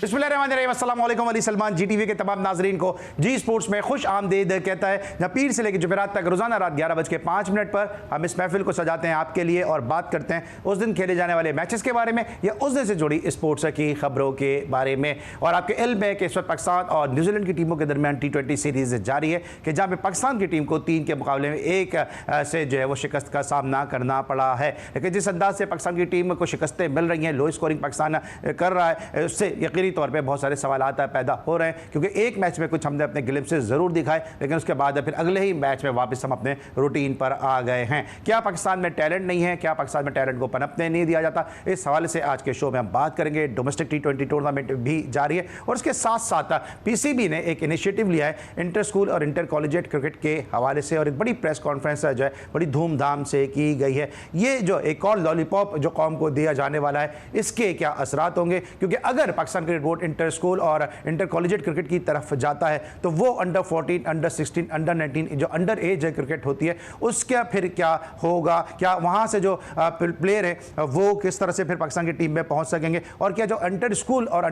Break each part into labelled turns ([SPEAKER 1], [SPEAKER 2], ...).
[SPEAKER 1] बिस्मिल्लाहिर्रहमानिर्रहीम, अस्सलाम वालेकुम। अली सलमान GTV के तमाम नाजरीन को जी स्पोर्ट्स में खुश आमदीद कहता है। जहाँ पीर से लेकर जुमेरात तक रोज़ाना रात 11:05 पर हम इस महफिल को सजाते हैं आपके लिए और बात करते हैं उस दिन खेले जाने वाले मैचेस के बारे में या उस दिन से जुड़ी स्पोर्ट्स की खबरों के बारे में। और आपके इल्म है कि इस वक्त पाकिस्तान और न्यूजीलैंड की टीमों के दरमियान T20 सीरीज़ जारी है कि जहाँ पे पाकिस्तान की टीम को 3 के मुकाबले में 1 से जो है वो शिकस्त का सामना करना पड़ा है। लेकिन जिस अंदाज से पाकिस्तान की टीम को शिकस्तें मिल रही हैं, लो स्कोरिंग पाकिस्तान कर रहा है, उससे यकीनी तौर पर बहुत सारे सवालात पैदा हो रहे हैं। क्योंकि एक मैच में कुछ हमने अपने ग्लिम्प्सेस ज़रूर दिखाए, लेकिन उसके बाद फिर अगले ही मैच में वापस हम अपने रूटीन पर आ गए हैं। क्या पाकिस्तान में टैलेंट नहीं है? क्या पाकिस्तान में टैलेंट को पनपने नहीं दिया जाता? इस हवाले से आज के शो में हम बात करेंगे। डोमेस्टिक T20 टूर्नामेंट भी जारी है और उसके साथ साथ PCB ने एक इनिशिएटिव लिया है इंटर स्कूल और इंटर कॉलेजिएट क्रिकेट के हवाले से, और एक बड़ी प्रेस कॉन्फ्रेंस जो है बड़ी धूमधाम से की गई है। ये जो एक और लॉलीपॉप जो कौम को दिया जाने वाला है, इसके क्या असरात होंगे? क्योंकि अगर Pakistan cricket board inter school और इंटर कॉलेजिएट क्रिकेट की तरफ जाता है तो वो अंडर 14, अंडर 16, अंडर 19 जो अंडर एज क्रिकेट होती है उसका फिर क्या होगा? क्या वहाँ से जो प्लेयर है वो किस तरह से फिर पाकिस्तान की टीम में पहुँच सकेंगे? और क्या जो अंडर स्कूल और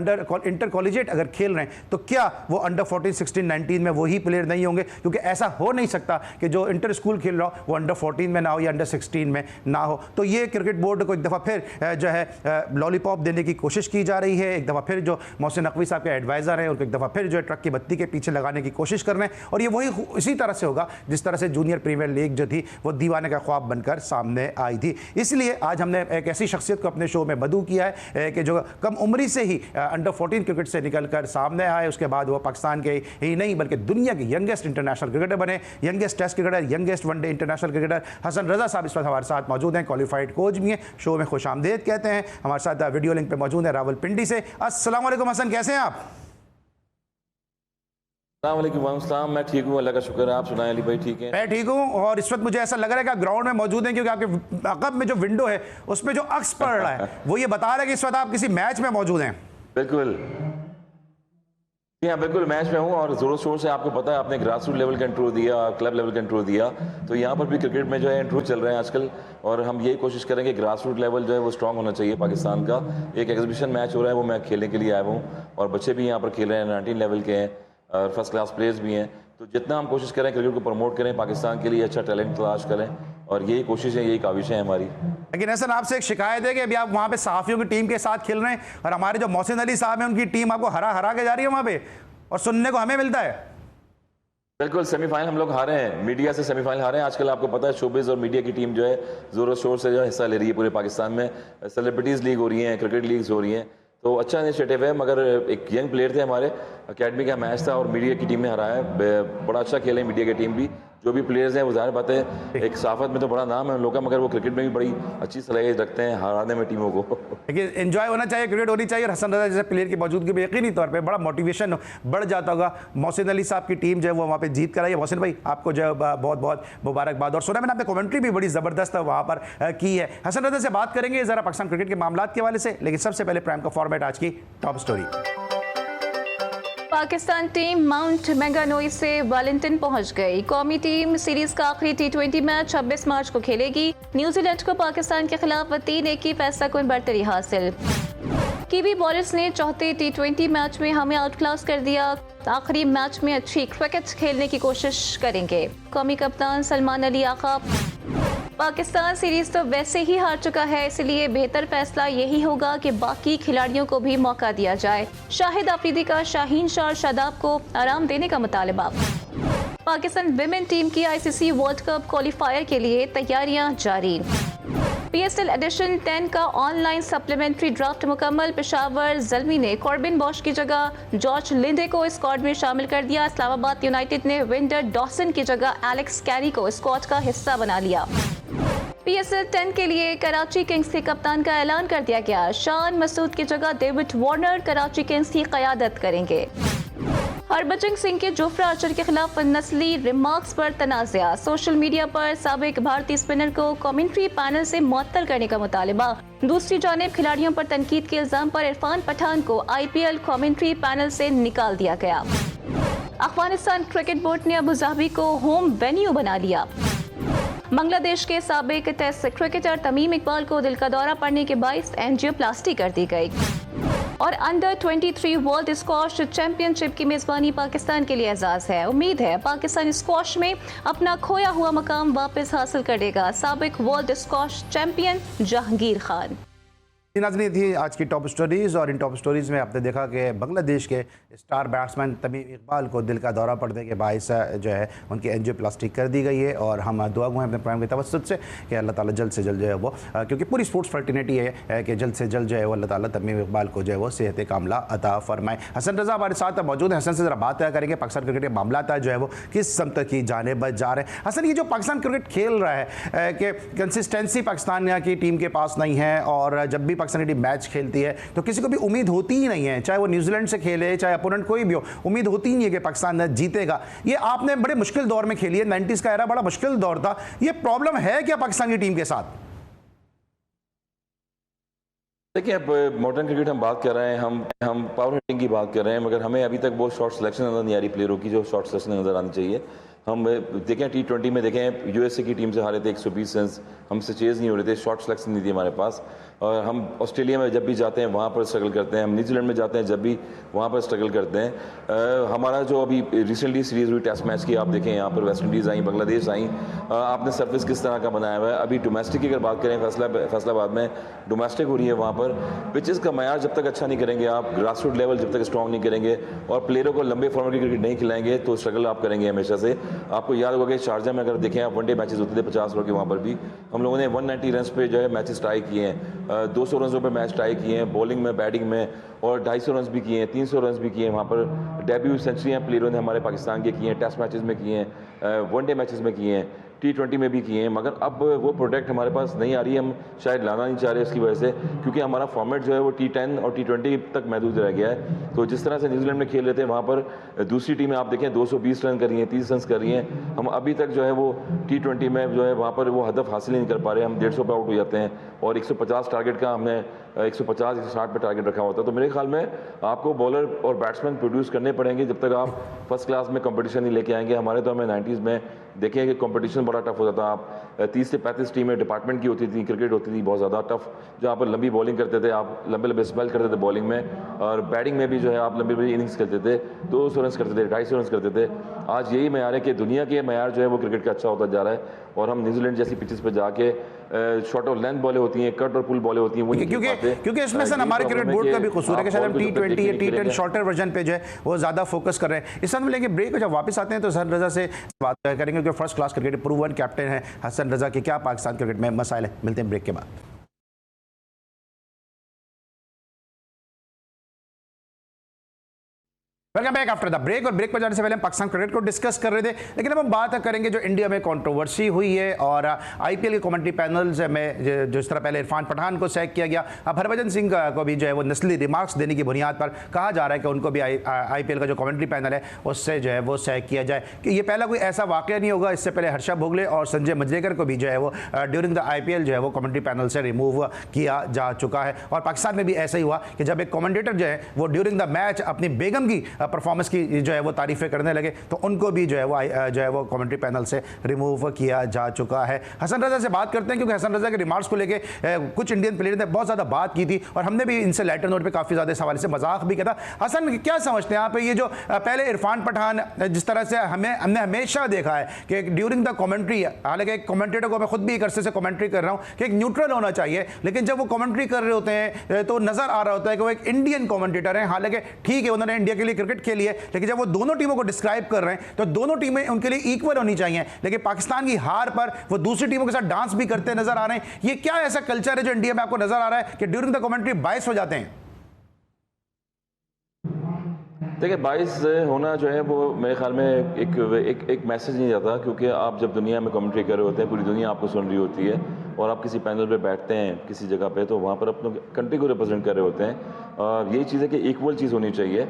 [SPEAKER 1] इंटर कॉलेजिएट अगर खेल रहे हैं तो क्या वो अंडर 14, 16, 19 में वही प्लेयर नहीं होंगे? क्योंकि ऐसा हो नहीं सकता कि जो इंटर स्कूल खेल रहा हो वो अंडर 14 में ना हो या अंडर 16 में ना हो। तो ये क्रिकेट बोर्ड को एक दफ़ा फिर जो है लॉलीपॉप देने की कोशिश की जा रही है। एक दफ़ा फिर जो मोहसिन नकवी साहब के एडवाइज़र हैं उनको एक दफ़ा फिर जो है ट्रक की बत्ती के पीछे लगाने की कोशिश कर रहे हैं। और ये वही इसी तरह से होगा जिस तरह से जूनियर प्रीमियर लीग जो थी वो दीवाने का ख्वाब बनकर सामने आई थी। इसलिए आज हमने एक ऐसी शख्सियत को अपने शो में मदऊ किया है कि जो कम उम्री से ही अंडर 14 क्रिकेट से निकल कर सामने आए, उसके बाद वो पाकिस्तान के ही नहीं बल्कि दुनिया के यंगेस्ट इंटरनेशनल क्रिकेटर बने, youngest test cricketer, youngest one day international cricketer Hasan Raza साहब इस वक्त हमारे साथ मौजूद हैं। क्वालिफाइड कोच भी हैं, शो में खुश आमदेद कहते हैं। हमारे साथ वीडियो लिंक पे मौजूद है रावलपिंडी से। अस्सलाम वालेकुम हसन, कैसे हैं आप?
[SPEAKER 2] अस्सलाम, मैं ठीक हूँ, अल्लाह का शुक्र है। आप सुनाएं अली भाई? ठीक है,
[SPEAKER 1] मैं ठीक हूँ। और इस वक्त मुझे ऐसा लग रहा है कि आप ग्राउंड में मौजूद हैं क्योंकि आपके अकब में जो विंडो है उसमें जो अक्स पड़ रहा है वो ये बता रहा है कि इस वक्त आप किसी मैच में मौजूद हैं।
[SPEAKER 2] बिल्कुल जी हाँ, बिल्कुल मैच में हूँ और जोरों शोर से। आपको पता है आपने ग्रास रूट लेवल का इंट्रो दिया, क्लब लेवल का इंट्रो दिया, तो यहाँ पर भी क्रिकेट में जो है इंट्रो चल रहे हैं आजकल। और हम यही कोशिश करेंगे ग्रास रूट लेवल जो है वो स्ट्रांग होना चाहिए पाकिस्तान का। एक एग्जीबिशन मैच हो रहा है, वो मैं खेलने के लिए आया हूँ और बच्चे भी यहाँ पर खेल रहे हैं, 19 लेवल के हैं और फर्स्ट क्लास प्लेयर्स भी हैं। तो जितना हम कोशिश करें क्रिकेट को प्रमोट करें, पाकिस्तान के लिए अच्छा टैलेंट तलाश करें, और यही कोशिश है, यही काविश है हमारी।
[SPEAKER 1] लेकिन हसन, आपसे एक शिकायत है कि अभी आप वहाँ पे सहाफ़ियों की टीम के साथ खेल रहे हैं और हमारे जो मोहसिन अली साहब हैं उनकी टीम आपको हरा के जा रही है वहाँ पे, और सुनने को हमें मिलता है।
[SPEAKER 2] बिल्कुल, सेमीफाइनल हम लोग हारे हैं, मीडिया से सेमीफाइनल हारे हैं। आजकल आपको पता है शोबिज़ और मीडिया की टीम जो है जोरों शोर से जो हिस्सा ले रही है पूरे पाकिस्तान में। सेलिब्रिटीज़ लीग हो रही हैं, क्रिकेट लीग्स हो रही हैं, तो अच्छा इनिशिएटिव है। मगर एक यंग प्लेयर थे हमारे, अकेडमी का मैच था और मीडिया की टीम ने हराया। बड़ा अच्छा खेले मीडिया की टीम भी, जो भी प्लेयर्स हैं वो ज़ाहिर बात है एक साफत में तो बड़ा नाम है उन लोगों का, मगर वो क्रिकेट में भी बड़ी अच्छी सलाहियत रखते हैं हराने में टीमों को।
[SPEAKER 1] लेकिन एंजॉय होना चाहिए, क्रिकेट होनी चाहिए। और हसन रजा जैसे प्लेयर की मौजूदगी में यकीनी तौर पे बड़ा मोटिवेशन बढ़ जाता होगा। मोहसिन अली साहब की टीम जो है वो वहाँ पे जीत कर आई है। मोहसिन भाई, आपको जो है बहुत बहुत मुबारकबाद। और सुना मैंने आपने कमेंट्री भी बड़ी ज़बरदस्त वहाँ पर की है। हसन रजा से बात करेंगे ज़रा पाकिस्तान क्रिकेट के मामला के हवाले से, लेकिन सबसे पहले प्राइम का फॉर्मेट आज की top story.
[SPEAKER 3] Pakistan team Mount Maunganui से वेलिंगटन पहुंच गई। कौमी टीम सीरीज का आखिरी T20 मैच 26 मार्च को खेलेगी। न्यूजीलैंड को पाकिस्तान के खिलाफ 3-1 की फैसला कुन बढ़तरी हासिल। कीवी बॉलर्स ने चौथे T20 मैच में हमें आउट क्लास कर दिया। आखिरी मैच में अच्छी क्रिकेट खेलने की कोशिश करेंगे। कौमी कप्तान सलमान अली आका, पाकिस्तान सीरीज तो वैसे ही हार चुका है, इसलिए बेहतर फैसला यही होगा कि बाकी खिलाड़ियों को भी मौका दिया जाए। शाहिद आफरीदी का शाहीन शाह और शादाब को आराम देने का मुतालबा। पाकिस्तान विमेन टीम की ICC वर्ल्ड कप क्वालिफायर के लिए तैयारियां जारी। PSL एडिशन 10 का ऑनलाइन सप्लीमेंट्री ड्राफ्ट मुकम्मल। पेशावर ज़ल्मी ने कॉर्बिन बॉश की जगह जॉर्ज लिंडे को स्क्वाड में शामिल कर दिया। इस्लामाबाद यूनाइटेड ने विंडर डॉसन की जगह एलेक्स कैरी को स्क्वाड का हिस्सा बना लिया। PSL 10 के लिए कराची किंग्स के कप्तान का ऐलान कर दिया गया। शान मसूद की जगह डेविड वार्नर कराची किंग्स की क़यादत करेंगे। हरभजन सिंह के जोफ्रा आर्चर के खिलाफ नस्ली रिमार्क्स पर तनाज़ा। सोशल मीडिया पर साबिक भारतीय स्पिनर को कमेंट्री पैनल से मुअत्तल करने का मुतालिबा। दूसरी जानिब खिलाड़ियों पर तनकीद के इल्जाम पर इरफान पठान को IPL कमेंट्री पैनल से निकाल दिया गया। अफगानिस्तान क्रिकेट बोर्ड ने अबू धाबी को होम वेन्यू बना लिया। बांग्लादेश के साबिक टेस्ट क्रिकेटर तमीम इकबाल को दिल का दौरा पड़ने के बाइस एंजियोप्लास्टी कर दी गई। और अंडर 23 वर्ल्ड स्क्वाश चैंपियनशिप की मेजबानी पाकिस्तान के लिए एजाज है। उम्मीद है पाकिस्तान स्क्वाश में अपना खोया हुआ मकाम वापस हासिल करेगा। साबिक world squash champion Jahangir Khan.
[SPEAKER 1] नाज़रीन, थी आज की टॉप स्टोरीज़, और इन टॉप स्टोरीज़ में आपने देखा कि बांग्लादेश के स्टार बैट्समैन तमीम इकबाल को दिल का दौरा पड़ने के बायस जो है उनकी एंजियोप्लास्टी कर दी गई है, और हम दुआ गो हैं अपने प्रोग्राम के तवस्सुत से कि अल्लाह ताला जल्द से जल्द जो है वो, क्योंकि पूरी स्पोर्ट्स फर्टिनिटी है कि जल्द से जल्द जो है वो अल्लाह ताला तमीम इकबाल को जो है वो सेहत कामला अता फरमाए। हसन रज़ा हमारे साथ मौजूद हैं। हसन से ज़रा बात करेंगे पाकिस्तान क्रिकेट के मामला जो है वो किस समत की जानिब जा रहे हैं। हसन, ये जो पाकिस्तान क्रिकेट खेल रहा है कि कंसिस्टेंसी पाकिस्तान की टीम के पास नहीं है, और जब भी पाकिस्तानी टीम मैच खेलती है तो किसी को भी उम्मीद होती ही नहीं है, चाहे वो न्यूजीलैंड से खेले चाहे अपोनेंट कोई भी हो, उम्मीद होती ही नहीं है कि पाकिस्तान जीतेगा। ये आपने बड़े मुश्किल दौर में खेली है, 90s का एरा बड़ा मुश्किल दौर था। ये प्रॉब्लम है क्या पाकिस्तान की टीम के साथ?
[SPEAKER 2] देखिए, अब मॉडर्न क्रिकेट हम बात कर रहे हैं, हम पावर हिटिंग की बात कर रहे हैं, मगर हमें अभी तक वो शॉर्ट सिलेक्शन नजर नहीं आ रही प्लेयरों की जो शॉर्ट सिलेक्शन नजर आनी चाहिए। हम देखें T20 में देखें यूएसए की टीम से हारे थे 120 रन, हमसे चेज़ नहीं हो रहे थे, शॉर्ट सिलेक्शन नहीं थी हमारे पास। और हम ऑस्ट्रेलिया में जब भी जाते हैं वहाँ पर स्ट्रगल करते हैं, हम न्यूजीलैंड में जाते हैं जब भी वहाँ पर स्ट्रगल करते हैं। हमारा जो अभी रिसेंटली सीरीज़ हुई टेस्ट मैच की, आप देखें यहाँ पर वेस्ट इंडीज़ आई, बांग्लादेश आई, आपने सर्विस किस तरह का बनाया हुआ है। अभी डोमेस्टिक की अगर बात करें, फैसलाबाद में डोमेस्टिक हो रही है, वहाँ पर पिचेस का मैार जब तक अच्छा नहीं करेंगे आप, ग्रास रूट लेवल जब तक स्ट्रॉन्ग नहीं करेंगे और प्लेयरों को लंबे फॉर्मेट की क्रिकेट नहीं खिलाएंगे तो स्ट्रगल आप करेंगे हमेशा से। आपको याद होगा कि शारजा में अगर देखें आप, वनडे मैचेस होते थे 50 ओवर के, वहाँ पर भी हम लोगों ने 190 रन पे जो है मैचेस ट्राई किए हैं, 200 रन पे मैच ट्राई किए हैं, बॉलिंग में बैटिंग में, और 250 रन भी किए हैं, 300 रन भी किए हैं। वहाँ पर डेब्यू सेंचुरियाँ प्लेयरों ने हमारे पाकिस्तान के किए हैं, टेस्ट मैचेस में किए हैं, वनडे मैचेस में किए हैं, T20 में भी किए हैं, मगर अब वो प्रोडक्ट हमारे पास नहीं आ रही है। हम शायद लाना नहीं चाह रहे उसकी वजह से, क्योंकि हमारा फॉर्मेट जो है वो T10 और T20 तक महदूद रह गया है। तो जिस तरह से न्यूजीलैंड में खेल रहे थे, वहाँ पर दूसरी टीमें आप देखें 220 रन कर रही हैं, 30 रन कर रही हैं, हम अभी तक जो है वो T20 में जो है वहाँ पर वो हदफ हासिल नहीं कर पा रहे। हम 150 पे आउट हो जाते हैं, और 150 टारगेट का हमने 150-160 पे टारगेट रखा होता है। तो मेरे ख्याल में आपको बॉलर और बैट्समैन प्रोड्यूस करने पड़ेंगे जब तक आप फर्स्ट क्लास में कंपटीशन नहीं लेके आएंगे। हमारे तो हमें 90s में देखें कि कंपटीशन बड़ा टफ होता था। आप 30 से 35 टीमें डिपार्टमेंट की होती थी, क्रिकेट होती थी बहुत ज़्यादा टफ, जहाँ पर लंबी बॉलिंग करते थे, आप लंबे लंबे स्पेल करते थे बॉलिंग में, और बैटिंग में भी जो है आप लंबी लंबी इनिंग्स खेलते थे, 200 रन करते थे, 250 रन करते थे। आज यही मैार है कि दुनिया के मैार जो है वो क्रिकेट का अच्छा होता जा रहा है, और हम न्यूजीलैंड जैसी पिचेस पर जाके शॉर्ट और लेंथ बॉलें होती हैं, कट और पुल बॉलें होती हैं, वो
[SPEAKER 1] क्योंकि इसमें से हमारे क्रिकेट बोर्ड का भी कसूर है कि शायद हम T20 या T10 शॉर्टर वर्जन पे जो है वो ज़्यादा फोकस कर रहे हैं। इस समय लेंगे ब्रेक, जब वापस आते हैं तो हसन रज़ा से बात करेंगे, क्योंकि first class cricket proven captain है हसन रज़ा के, क्या पाकिस्तान क्रिकेट में मसाइल है। मिलते हैं ब्रेक के बाद। Welcome back after the break. और ब्रेक पर जाने से पहले हम पाकिस्तान क्रिकेट को डिस्कस कर रहे थे, लेकिन अब हम बात करेंगे जो इंडिया में कंट्रोवर्सी हुई है, और आईपीएल के कमेंट्री पैनल्स में जिस तरह पहले इरफान पठान को सैक किया गया, अब हरभजन सिंह को भी जो है वो नस्ली रिमार्क्स देने की बुनियाद पर कहा जा रहा है कि उनको भी आईपीएल का जो कमेंट्री पैनल है उससे जो है वो सैक किया जाए। कि ये पहला कोई ऐसा वाकया नहीं होगा, इससे पहले हर्षा भोगले और संजय मंजरेकर को भी जो है वो ड्यूरिंग द आईपीएल जो है वो कमेंट्री पैनल से रिमूव किया जा चुका है। और पाकिस्तान में भी ऐसा ही हुआ कि जब एक कमेंटेटर जो है वो ड्यूरिंग द मैच अपनी बेगम की परफॉर्मेंस की जो है वो तारीफें करने लगे, तो उनको भी जो है वो कमेंट्री पैनल से रिमूव किया जा चुका है। हसन रज़ा से बात करते हैं, क्योंकि हसन रज़ा के रिमार्क्स को लेके कुछ इंडियन प्लेयर ने बहुत ज़्यादा बात की थी, और हमने भी इनसे लाइटर नोट पे काफ़ी ज़्यादा सवाल से मजाक भी किया था। हसन, क्या समझते हैं आप ये जो पहले इरफान पठान, जिस तरह से हमने हमेशा देखा है कि ड्यूरिंग द कमेंट्री, हालांकि एक कमेंटेटर को मैं खुद भी एक अरसे से कमेंट्री कर रहा हूँ कि एक न्यूट्रल होना चाहिए, लेकिन जब वो कमेंट्री कर रहे होते हैं तो नजर आ रहा होता है कि वो एक इंडियन कमेंटेटर हैं। हालांकि ठीक है, उन्होंने इंडिया के लिए क्रिकेट खेली है, लेकिन जब वो दोनों टीमों को डिस्क्राइब कर रहे हैं तो दोनों टीमें उनके लिए इक्वल होनी चाहिए। लेकिन पाकिस्तान की हार पर वो दूसरी टीमों के साथ डांस भी करते नजर आ रहे हैं। ये क्या ऐसा कल्चर है जो इंडिया में आपको नजर आ रहा है कि ड्यूरिंग द कमेंट्री बायस हो जाते हैं?
[SPEAKER 2] देखिए, बाइस होना जो है वो मेरे ख्याल में एक मैसेज नहीं जाता, क्योंकि आप जब दुनिया में कमेंट्री कर रहे होते हैं, पूरी दुनिया आपको सुन रही होती है, और आप किसी पैनल पे बैठते हैं किसी जगह पे, तो वहाँ पर अपने कंट्री को रिप्रेजेंट कर रहे होते हैं। यही चीज़ है कि इक्वल चीज़ होनी चाहिए।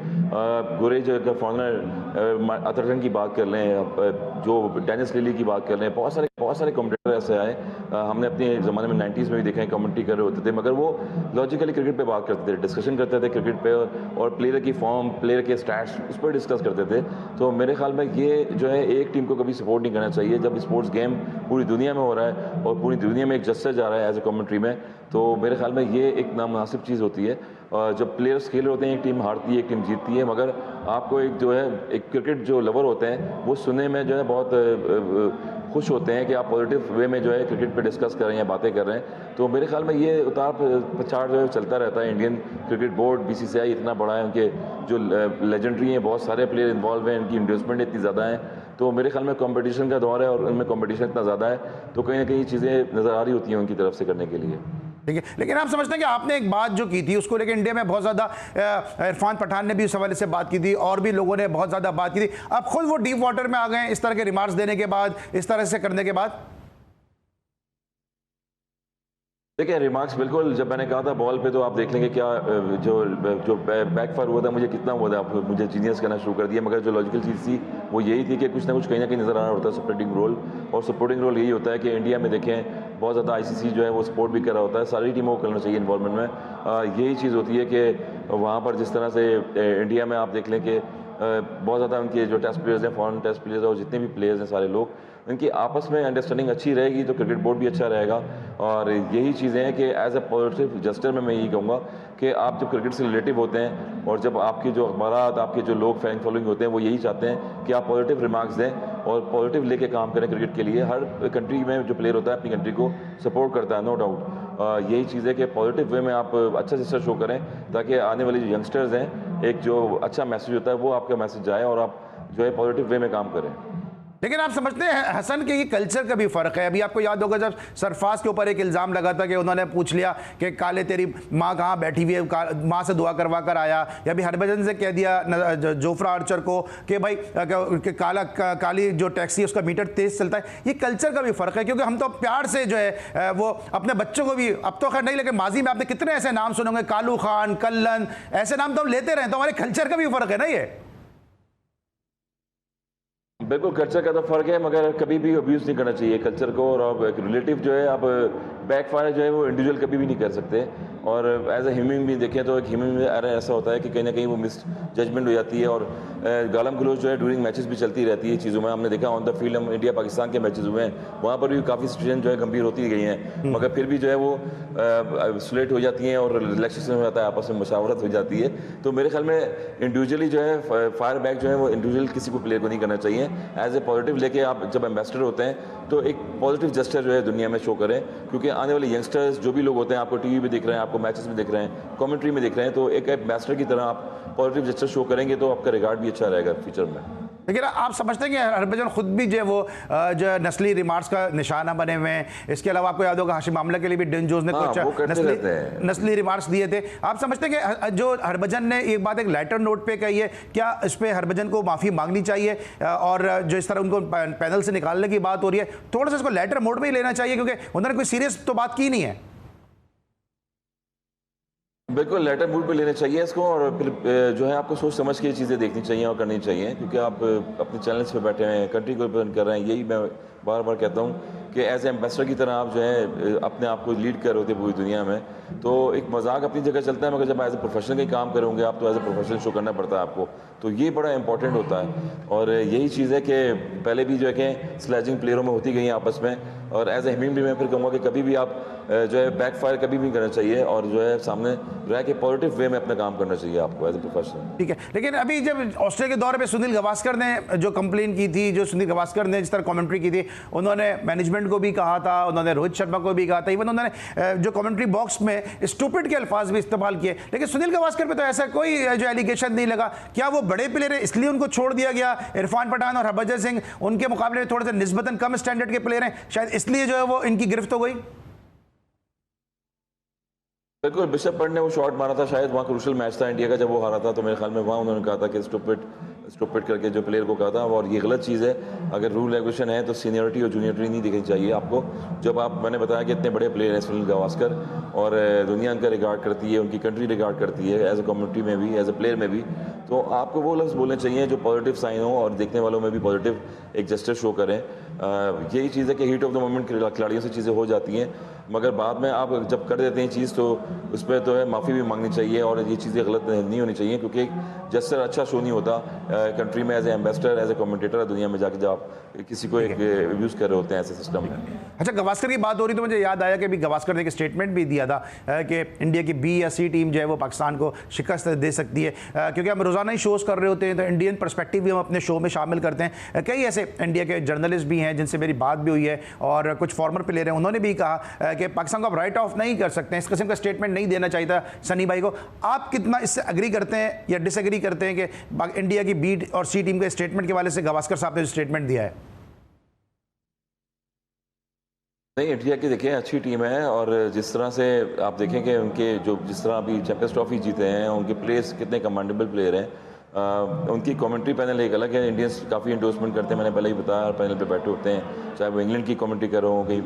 [SPEAKER 2] गोरे जो फॉरनर अतरटन की बात कर लें, जो डेनिस लिली की बात कर लें, बहुत सारे कमेंटेटर ऐसे आए, हमने अपने ज़माने में 90s में भी देखे हैं, कमेंट्री कर रहे होते थे, मगर वो लॉजिकली क्रिकेट पे बात करते थे, डिस्कशन करते थे क्रिकेट पे, और प्लेयर की फॉर्म, प्लेयर के स्टैट्स, उस पर डिस्कस करते थे। तो मेरे ख्याल में ये जो है एक टीम को कभी सपोर्ट नहीं करना चाहिए। जब स्पोर्ट्स गेम पूरी दुनिया में हो रहा है और पूरी दुनिया में एक जस्टिस जा रहा है एज ए कमेंट्री में, तो मेरे ख्याल में ये एक नामुनासिब चीज़ होती है। जब प्लेयर्स खेल रहे होते हैं एक टीम हारती है एक टीम जीतती है, मगर आपको एक जो है एक क्रिकेट जो लवर होते हैं वो सुनने में जो है बहुत खुश होते हैं कि आप पॉजिटिव वे में जो है क्रिकेट पे डिस्कस कर रहे हैं या बातें कर रहे हैं। तो मेरे ख्याल में ये उतार पछाड़ जो है चलता रहता है। इंडियन क्रिकेट बोर्ड BCCI इतना बड़ा है, उनके जो लेजेंडरी हैं बहुत सारे प्लेयर इन्वॉल्व हैं, इनकी इन्वेस्टमेंट इतनी ज़्यादा है, तो मेरे ख्याल में कंपटीशन का दौर है और उनमें कंपटीशन इतना ज़्यादा है तो कहीं ना कहीं चीज़ें नज़र आ रही होती हैं उनकी तरफ से करने के लिए।
[SPEAKER 1] ठीक है, लेकिन आप समझते हैं कि आपने एक बात जो की थी उसको लेकर इंडिया में बहुत ज़्यादा इरफान पठान ने भी उस हवाले से बात की थी और भी लोगों ने बहुत ज़्यादा बात की थी, अब खुद वो डीप वाटर में आ गए इस तरह के रिमार्क्स देने के बाद, इस तरह से करने के बाद?
[SPEAKER 2] देखिए रिमार्क्स बिल्कुल, जब मैंने कहा था बॉल पे तो आप देख लेंगे क्या जो बैकफायर हुआ था, मुझे कितना हुआ था, मुझे जीनियस करना शुरू कर दिया, मगर जो लॉजिकल चीज़ थी वो यही थी कि कुछ ना कुछ कहीं ना कहीं नज़र आ रहा होता है सपोर्टिंग रोल, और सपोर्टिंग रोल यही होता है कि इंडिया में देखें बहुत ज़्यादा ICC जो है वो सपोर्ट भी कर रहा होता है, सारी टीमों को करना चाहिए इन्वॉल्वमेंट में। यही चीज़ होती है कि वहाँ पर जिस तरह से इंडिया में आप देख लें कि बहुत ज़्यादा उनके जो टेस्ट प्लेयर्स हैं, फॉरेन टेस्ट प्लेयर्स और जितने भी प्लेयर्स हैं सारे लोग, उनकी आपस में अंडरस्टैंडिंग अच्छी रहेगी तो क्रिकेट बोर्ड भी अच्छा रहेगा। और यही चीज़ें हैं कि एज ए पॉजिटिव जस्टर में मैं यही कहूँगा कि आप जब क्रिकेट से रिलेटिव होते हैं और जब आपके जो अखबारात, आपके जो लोग फैन फॉलोइंग होते हैं वो यही चाहते हैं कि आप पॉजिटिव रिमार्क्स दें और पॉजिटिव लेके काम करें क्रिकेट के लिए। हर कंट्री में जो प्लेयर होता है अपनी कंट्री को सपोर्ट करता है, नो डाउट। यही चीज़ है कि पॉजिटिव वे में आप अच्छा जस्टर शो करें ताकि आने वाले जो यंगस्टर्स हैं एक जो अच्छा मैसेज होता है वो आपका मैसेज जाए और आप जो है पॉजिटिव वे में काम करें।
[SPEAKER 1] लेकिन आप समझते हैं हसन के ये कल्चर का भी फ़र्क है? अभी आपको याद होगा जब सरफराज के ऊपर एक इल्ज़ाम लगा था कि उन्होंने पूछ लिया कि काले तेरी माँ कहाँ बैठी हुई है, माँ से दुआ करवा कर आया, या भी हरभजन से कह दिया जोफ्रा आर्चर को कि भाई कि काली जो टैक्सी है उसका मीटर तेज़ चलता है। ये कल्चर का भी फ़र्क है क्योंकि हम तो प्यार से जो है वो अपने बच्चों को भी, अब तो खैर नहीं लेकिन माजी में आपने कितने ऐसे नाम सुनोगे, कालू खान, कल्लन, ऐसे नाम तो हम लेते रहे, तो हमारे कल्चर का भी फ़र्क है ना ये?
[SPEAKER 2] बिल्कुल कल्चर का तो फ़र्क है, मगर कभी भी अब्यूज़ नहीं करना चाहिए कल्चर को। और अब एक रिलेटिव जो है आप बैकफायर जो है वो इंडिविजुअल कभी भी नहीं कर सकते। और एज ए ह्यूमन भी देखें तो एक ह्यूमन में ऐसा होता है कि कहीं ना कहीं वो मिस जजमेंट हो जाती है और गालम गलोच जो है ड्यूरिंग मैचेस भी चलती रहती है चीज़ों में। हमने देखा ऑन द फील्ड, हम इंडिया पाकिस्तान के मैचेस हुए हैं, वहाँ पर भी काफ़ी सिचुएशन जो है गंभीर होती गई हैं, मगर फिर भी जो है वो सुलेट हो जाती हैं और रिलैक्सेशन हो जाता है, आपस में मुशावरत हो जाती है। तो मेरे ख्याल में इंडिविजुअली जो है फायर बैक जो है वो इंडिविजुअल किसी को प्लेयर को नहीं करना चाहिए। एज ए पॉजिटिव लेके आप जब एम्बेसडर होते हैं तो एक पॉजिटिव जेस्चर जो है दुनिया में शो करें, क्योंकि आने वाले यंगस्टर्स जो भी लोग होते हैं आपको टीवी पे देख रहे हैं, आपको मैचेस में देख रहे हैं, कमेंट्री में देख रहे हैं, तो एक एम्बेसडर की तरह आप पॉजिटिव जेस्चर शो करेंगे तो आपका रिगार्ड भी अच्छा रहेगा फ्यूचर में।
[SPEAKER 1] लेकिन आप समझते हैं कि हरभजन खुद भी जो है वो जो नस्ली रिमार्क्स का निशाना बने हुए हैं? इसके अलावा आपको याद होगा हाशिम आमला के लिए भी डेन जोस ने कुछ नस्ली रिमार्क्स दिए थे। आप समझते हैं कि जो हरभजन ने एक बात एक लेटर नोट पे कही है, क्या इस पर हरभजन को माफ़ी मांगनी चाहिए? और जो इस तरह उनको पैनल से निकालने की बात हो रही है, थोड़ा सा इसको लेटर मोड में ही लेना चाहिए क्योंकि उन्होंने कोई सीरियस तो बात की नहीं है।
[SPEAKER 2] बिल्कुल लेटर मूड पे लेने चाहिए इसको, और फिर जो है आपको सोच समझ के ये चीज़ें देखनी चाहिए और करनी चाहिए, क्योंकि आप अपने चैनल्स पे बैठे हैं, कंट्री को रिप्रेजेंट कर रहे हैं। यही मैं बार बार कहता हूँ कि एज एम्बेसडर की तरह आप जो है अपने आप को लीड कर होते पूरी दुनिया में। तो एक मजाक अपनी जगह चलता है, मगर जब एज ए प्रोफेशनल का काम करोगे आप तो एज ए प्रोफेशनल शो करना पड़ता है आपको, तो ये बड़ा इंपॉर्टेंट होता है। और यही चीज़ है कि पहले भी जो है कि स्लैजिंग प्लेयरों में होती गई है आपस में, और एज ए ह्यूमन भी मैं फिर कहूँगा कि कभी भी आप जो है बैकफायर कभी भी करना चाहिए और जो है सामने रह के पॉजिटिव वे में अपना काम करना चाहिए आपको एज ए प्रोफेशनल।
[SPEAKER 1] ठीक है, लेकिन अभी जब ऑस्ट्रेलिया के दौरे पे सुनील गावस्कर ने जो कंप्लेन की थी, जो सुनील गावस्कर ने जिस तरह कमेंट्री की थी, उन्होंने मैनेजमेंट को भी कहा था, उन्होंने रोहित शर्मा को भी कहा था, इवन उन्होंने जो कमेंट्री बॉक्स में स्टूपिड के अल्फाज भी इस्तेमाल किए, लेकिन सुनील गावस्कर पे तो ऐसा कोई जो एलिगेशन नहीं लगा। क्या वो बड़े प्लेयर है इसलिए उनको छोड़ दिया गया? इरफान पठान और हरभजन सिंह उनके मुकाबले में थोड़े से निस्बतन कम स्टैंडर्ड के प्लेयर हैं, शायद इसलिए जो है वो इनकी गिरफ्त हो गई।
[SPEAKER 2] बिल्कुल, बिशप पंत ने वो शॉट मारा था, शायद वहाँ क्रूशल मैच था इंडिया का जब वो हारा था, तो मेरे ख्याल में वहाँ उन्होंने कहा था कि स्टूपिड करके जो प्लेयर को कहा था, और ये गलत चीज़ है। अगर रूल रेगुलेशन है तो सीनियरिटी और जूनियरिटी नहीं दिखनी चाहिए आपको। जब मैंने बताया कि इतने बड़े प्लेयर हैं सुनील गावस्कर और दुनिया उनका रिगार्ड करती है, उनकी कंट्री रिगार्ड करती है एज ए कम्युनिटी में भी, एज ए प्लेयर में भी, तो आपको वो लफ्ज़ बोलने चाहिए जो पॉजिटिव साइन हो और देखने वालों में भी पॉजिटिव एक जेस्चर शो करें। यही चीज़ है कि हीट ऑफ द मोमेंट खिलाड़ियों से चीज़ें हो जाती हैं, मगर बाद में आप जब कर देते हैं चीज़ तो उस पर तो है माफ़ी भी मांगनी चाहिए और ये चीज़ें गलत नहीं होनी चाहिए, क्योंकि एक जेस्चर अच्छा शो नहीं होता कंट्री में as a ambassador, as a commentator दुनिया में जाके जब आप किसी को एक यूज़ कर रहे होते हैं ऐसे सिस्टम में।
[SPEAKER 1] अच्छा, गवास्कर की बात हो रही तो मुझे याद आया कि अभी गवास्कर ने एक स्टेटमेंट भी दिया था कि इंडिया की बी या सी टीम जो है वो पाकिस्तान को शिकस्त दे सकती है, क्योंकि हम रोज़ाना ही शोज़ कर रहे होते हैं तो इंडियन पर्सपेक्टिव भी हम अपने शो में शामिल करते हैं। कई ऐसे इंडिया के जर्नलिस्ट भी हैं जिनसे मेरी बात भी हुई है और कुछ फॉर्मर प्लेयर हैं, उन्होंने भी कहा कि पाकिस्तान को आप राइट ऑफ नहीं कर सकते हैं, इस किस्म का स्टेटमेंट नहीं देना चाहिए था सनी भाई को। आप कितना इससे एग्री करते हैं या डिसएग्री करते हैं कि इंडिया की बी और सी टीम के स्टेटमेंट के वाले से गवास्कर साहब ने जो स्टेटमेंट दिया है?
[SPEAKER 2] नहीं, इंडिया की देखिए अच्छी टीम है और जिस तरह से आप देखें कि उनके जो जिस तरह अभी चैंपियंस ट्रॉफी जीते हैं, उनके प्लेयर्स कितने कमांडेबल प्लेयर हैं। उनकी कमेंट्री पैनल एक अलग है, इंडियंस काफ़ी इंडोर्समेंट करते हैं, मैंने पहले ही बताया, पैनल पे बैठे होते हैं, चाहे वो इंग्लैंड की कमेंट्री कर रहे हो, कहीं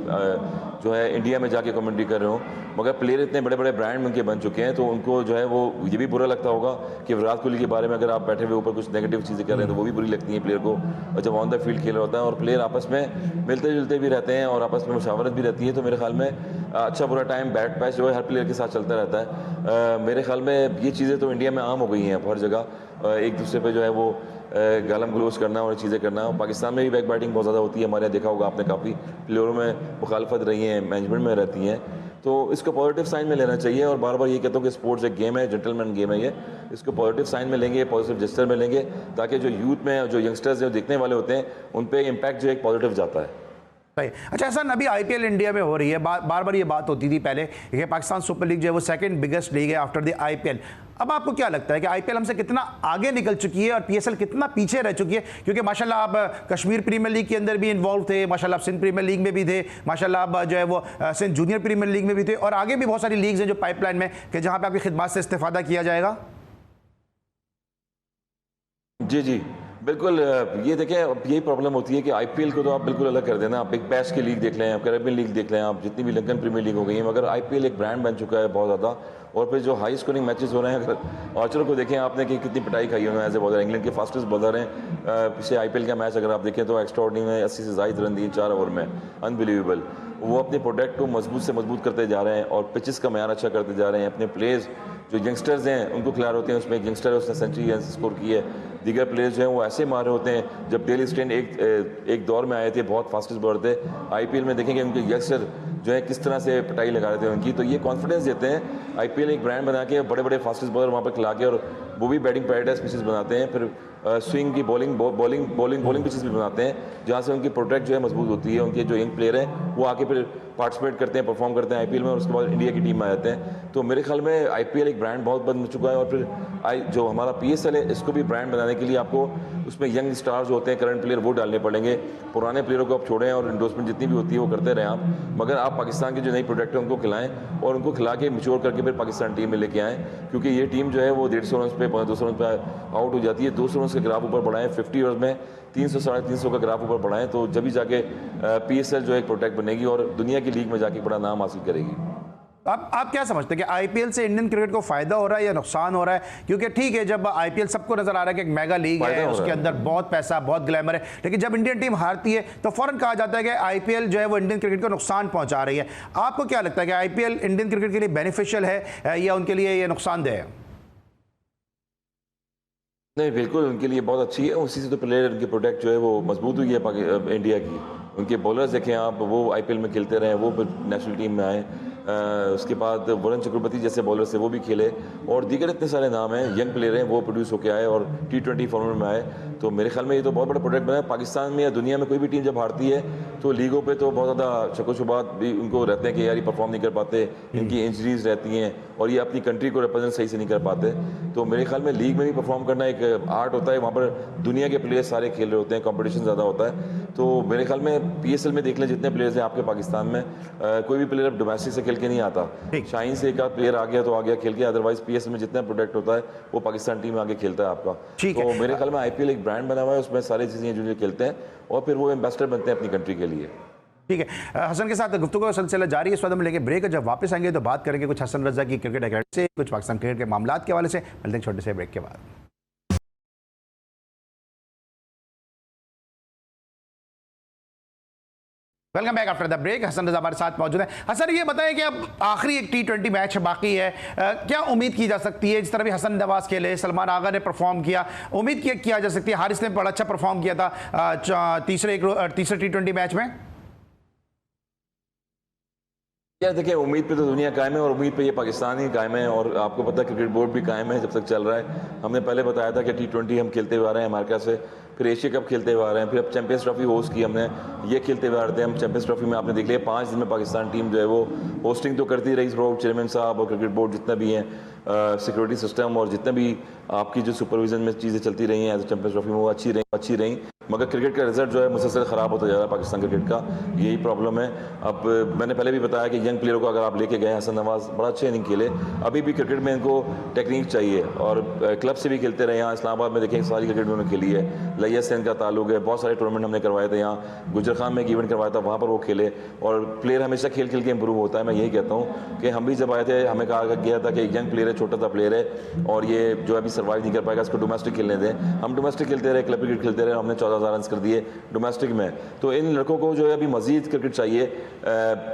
[SPEAKER 2] जो है इंडिया में जाके कमेंट्री कर रहे हो, मगर प्लेयर इतने बड़े बड़े ब्रांड उनके बन चुके हैं तो उनको जो है वो ये भी बुरा लगता होगा कि विराट कोहली के बारे में अगर आप बैठे हुए ऊपर कुछ नेगेटिव चीज़ें कर रहे हैं तो वो भी बुरी लगती हैं प्लेयर को। और जब ऑन द फील्ड खेल रहा होता है और प्लेयर आपस में मिलते जुलते भी रहते हैं और आपस में मुशावरत भी रहती है, तो मेरे ख्याल में अच्छा बुरा टाइम बैट पैच जो है हर प्लेयर के साथ चलता रहता है। मेरे ख्याल में ये चीज़ें तो इंडिया में आम हो गई हैं, हर जगह एक दूसरे पे जो है वो गालम गलोच करना और चीज़ें करना। पाकिस्तान में भी बैक बैटिंग बहुत ज़्यादा होती है, हमारे यहाँ देखा होगा आपने, काफ़ी प्लेयरों में मुखालफत रही है, मैनेजमेंट में रहती हैं, तो इसको पॉजिटिव साइन में लेना चाहिए। और बार बार ये कहता हूँ कि स्पोर्ट्स एक गेम है, जेंटलमैन गेम है ये, इसको पॉजिटिव साइन में लेंगे, पॉजिटिव जेस्चर में लेंगे, ताकि जो यूथ में जो यंगस्टर्स जो देखने वाले होते हैं उन पर इम्पैक्ट जो एक पॉजिटिव जाता है।
[SPEAKER 1] अच्छा हसन, अभी आईपीएल इंडिया में हो रही है, बार बार ये बात होती थी पहले कि पाकिस्तान सुपर लीग जो है वो सेकंड बिगेस्ट लीग है आफ्टर द आईपीएल। अब आपको क्या लगता है कि आईपीएल हमसे कितना आगे निकल चुकी है और पीएसएल कितना पीछे रह चुकी है? क्योंकि माशाल्लाह आप कश्मीर प्रीमियर लीग के अंदर भी इन्वॉल्व थे, माशाल्लाह आप सिंध प्रीमियर लीग में भी थे, माशाल्लाह आप जो है वो सिंध जूनियर प्रीमियर लीग में भी थे और आगे भी बहुत सारी लीग्स हैं जो पाइपलाइन में कि जहाँ पर आपकी खिदमत से इस्तेफादा किया जाएगा।
[SPEAKER 2] जी जी बिल्कुल, ये देखें यही प्रॉब्लम होती है कि आईपीएल को तो आप बिल्कुल अलग कर देना, आप बिग बैश की लीग देख लें, आप कैरेबियन लीग देख लें, आप जितनी भी लंदन प्रीमियर लीग हो गई है, मगर आईपीएल एक ब्रांड बन चुका है बहुत ज़्यादा। और फिर जो हाई स्कोरिंग मैचेस हो रहे हैं, अगर आर्चर को देखें आपने कि कितनी पिटाई खाई उन्होंने एज ए बॉलर, इंग्लैंड के फास्टेस्ट बॉलर हैं। पिछले आईपीएल का मैच अगर आप देखें तो एक्स्ट्रा ऑर्डिनरी में 80 से ज़ायद रन दिए 4 ओवर में, अनबिलीवेबल। वो अपने प्रोडक्ट को मजबूत से मजबूत करते जा रहे हैं और पिचेस का म्यार अच्छा करते जा रहे हैं। अपने प्लेयर्स जो यंगस्टर्स हैं उनको खिला रहे होते हैं, उसमें एक यंगस्टर है उसने सेंचुरी स्कोर की है, दीगर प्लेयर्स जो हैं वो ऐसे मार रहे होते हैं। जब डेली स्टेन एक दौर में आए थे, बहुत फास्टेस्ट बॉलर थे, आईपीएल में देखेंगे उनके यंगस्टर जो है किस तरह से पिटाई लगा रहे थे उनकी, तो ये कॉन्फिडेंस देते हैं। आईपीएल एक ब्रांड बना के बड़े बड़े फास्टेस्ट बॉलर वहाँ पर खिला के, और वो भी बैटिंग पैराडाइज पिचेस बनाते हैं, फिर स्विंग की बॉलिंग पिचेस भी बनाते हैं जहाँ से उनकी प्रोटेक्ट जो है मजबूत होती है। उनके जो यंग प्लेयर हैं वो आके फिर पार्टिसिपेट करते हैं, परफॉर्म करते हैं आईपीएल में और उसके बाद इंडिया की टीम में आ जाते हैं। तो मेरे ख्याल में आईपीएल एक ब्रांड बहुत बन चुका है। और फिर जो हमारा पीएसएल है इसको भी ब्रांड बनाने के लिए आपको उसमें यंग स्टार्स होते हैं, करंट प्लेयर, वो डालने पड़ेंगे। पुराने प्लेयरों को आप छोड़ें और इंडोर्समेंट जितनी भी होती है वो करते रहें आप, मगर आप पाकिस्तान के जो नई प्रोडक्ट है उनको खिलाएं और उनको खिला के मैच्योर करके फिर पाकिस्तान टीम में लेके आएँ। क्योंकि ये टीम जो है वो 150 रन पे 200 रन पे आउट हो जाती है। 200 रन का ग्राफ ऊपर बढ़ाएं, 50 ओवर्स में 300 साढ़े 300 का ग्राफ ऊपर बढ़ाएं, तो जब भी जाके पीएसएल जो एक प्रोडक्ट बनेगी और दुनिया की लीग में जाके बड़ा नाम हासिल करेगी।
[SPEAKER 1] आप क्या समझते हैं कि आईपीएल से इंडियन क्रिकेट को फायदा हो रहा है या नुकसान हो रहा है? क्योंकि ठीक है, जब आईपीएल सबको नजर आ रहा है कि एक मेगा लीग है, उसके अंदर बहुत पैसा, बहुत ग्लैमर है, लेकिन जब इंडियन टीम हारती है तो फौरन कहा जाता है कि आईपीएल जो है वो इंडियन क्रिकेट को नुकसान पहुंचा रही है। आपको क्या लगता है कि आईपीएल इंडियन क्रिकेट के लिए बेनिफिशियल है या उनके लिए ये नुकसानदेह है?
[SPEAKER 2] नहीं, बिल्कुल उनके लिए बहुत अच्छी है। उसी से तो प्लेयर उनकी प्रोडक्ट जो है वो मजबूत हुई है इंडिया की। उनके बॉलर्स देखें आप, वो आईपीएल में खेलते रहे, वो नेशनल टीम में आए। उसके बाद वरुण चक्रवर्ती जैसे बॉलर से वो भी खेले और दीगर इतने सारे नाम हैं, यंग प्लेयर हैं, वो प्रोड्यूस होकर आए और T20 फॉर्मेट में आए। तो मेरे ख्याल में ये तो बहुत बड़ा प्रोडक्ट बना है। पाकिस्तान में या दुनिया में कोई भी टीम जब हारती है तो लीगों पे तो बहुत ज़्यादा शको-शुबात भी उनको रहते हैं कि यार ये परफॉर्म नहीं कर पाते, इनकी इंजरीज रहती हैं और ये अपनी कंट्री को रिप्रेजेंट सही से नहीं कर पाते। तो मेरे ख्याल में लीग में भी परफॉर्म करना एक आर्ट होता है, वहाँ पर दुनिया के प्लेयर्स सारे खेल रहे होते हैं, कॉम्पिटिशन ज़्यादा होता है। तो मेरे ख्याल में पीएसएल में देख लें जितने प्लेयर्स हैं आपके पाकिस्तान में, कोई भी प्लेयर डोमेस्टिक से खेल के नहीं आता। शाहीन से एक आध प्लेयर आ गया तो आ गया खेल के, अदरवाइज पीएसएल में जितना प्रोडक्ट होता है वो पाकिस्तान टीम आगे खेलता है आपका। तो मेरे ख्याल में आईपीएल एक ब्रांड बना हुआ है, उसमें सारी चीज़ें जो खेलते हैं और फिर वो एम्बेसडर बनते हैं अपनी कंट्री के लिए। ठीक
[SPEAKER 1] है, हसन के साथ गुफ्तगू का सिलसिला जारी है। इस वक्त हम लेंगे ब्रेक, जब वापस आएंगे तो बात करेंगे कुछ हसन रजा की क्रिकेट अकेडमी से, कुछ पाकिस्तान क्रिकेट के मामलात के हवाले से। मिलते हैं छोटे से ब्रेक के बाद। Welcome back after the break. Hasan Raza हमारे साथ मौजूद है। हसन, ये बताएं कि अब आखिरी एक T20 मैच बाकी है, क्या उम्मीद की जा सकती है? जिस तरह भी हसन नवाज खेले, सलमान आगा ने परफॉर्म किया, उम्मीद किया जा सकती है? हारिस ने बड़ा अच्छा परफॉर्म किया था तीसरे T20 मैच में।
[SPEAKER 2] यार देखिए, उम्मीद पे तो दुनिया कायम है और उम्मीद पे ये पाकिस्तान ही कायम है, और आपको पता है क्रिकेट बोर्ड भी कायम है जब तक चल रहा है। हमने पहले बताया था कि T20 हम खेलते हुए आ रहे हैं अमेरिका से, फिर एशिया कप खेलते हुए आ रहे हैं, फिर अब चैंपियंस ट्रॉफी होस्ट की हमने, ये खेलते हुए आ रहे थे हम। चैंपियंस ट्रॉफी में आपने देख लिया 5 दिन में पाकिस्तान टीम जो है वो होस्टिंग तो करती रही, चेयरमैन साहब और क्रिकेट बोर्ड जितना भी हैं, सिक्योरिटी सिस्टम और जितने भी आपकी जो सुपरविजन में चीज़ें चलती रही हैं चैंपियंस ट्रॉफी में, वो अच्छी रही। मगर क्रिकेट का रिजल्ट जो है मुसलसल ख़राब होता जा रहा है पाकिस्तान क्रिकेट का, यही प्रॉब्लम है। अब मैंने पहले भी बताया कि यंग प्लेयरों को अगर आप लेके गए, हसन नवाज बड़ा अच्छे इनिंग खेले, अभी भी क्रिकेट में इनको टेक्निक चाहिए, और क्लब से भी खेलते रहे। यहाँ इस्लामाबाद में देखें सारी क्रिकेट उन्होंने खेली है, लैया से इनका ताल्लुक है, बहुत सारे टूर्नामेंट हमने करवाए थे यहाँ, गुजर खान में एक इवेंट करवाया था, वहाँ पर वो खेले। और प्लेयर हमेशा खेल के इंप्रूव होता है। मैं यही कहता हूँ कि हम भी जब आए थे हमें कहा गया था कि एक यंग प्लेयर है, छोटा सा प्लेयर है, और ये जो अभी सर्वाइव नहीं कर पाएगा, इसको डोमेस्टिक खेलने दें। हम डोमेस्टिक खेलते रहे, क्लब क्रिकेट खेलते रहे, हमने 14,000 रन कर दिए डोमेस्टिक में। तो इन लड़कों को जो है अभी मजीद क्रिकेट चाहिए,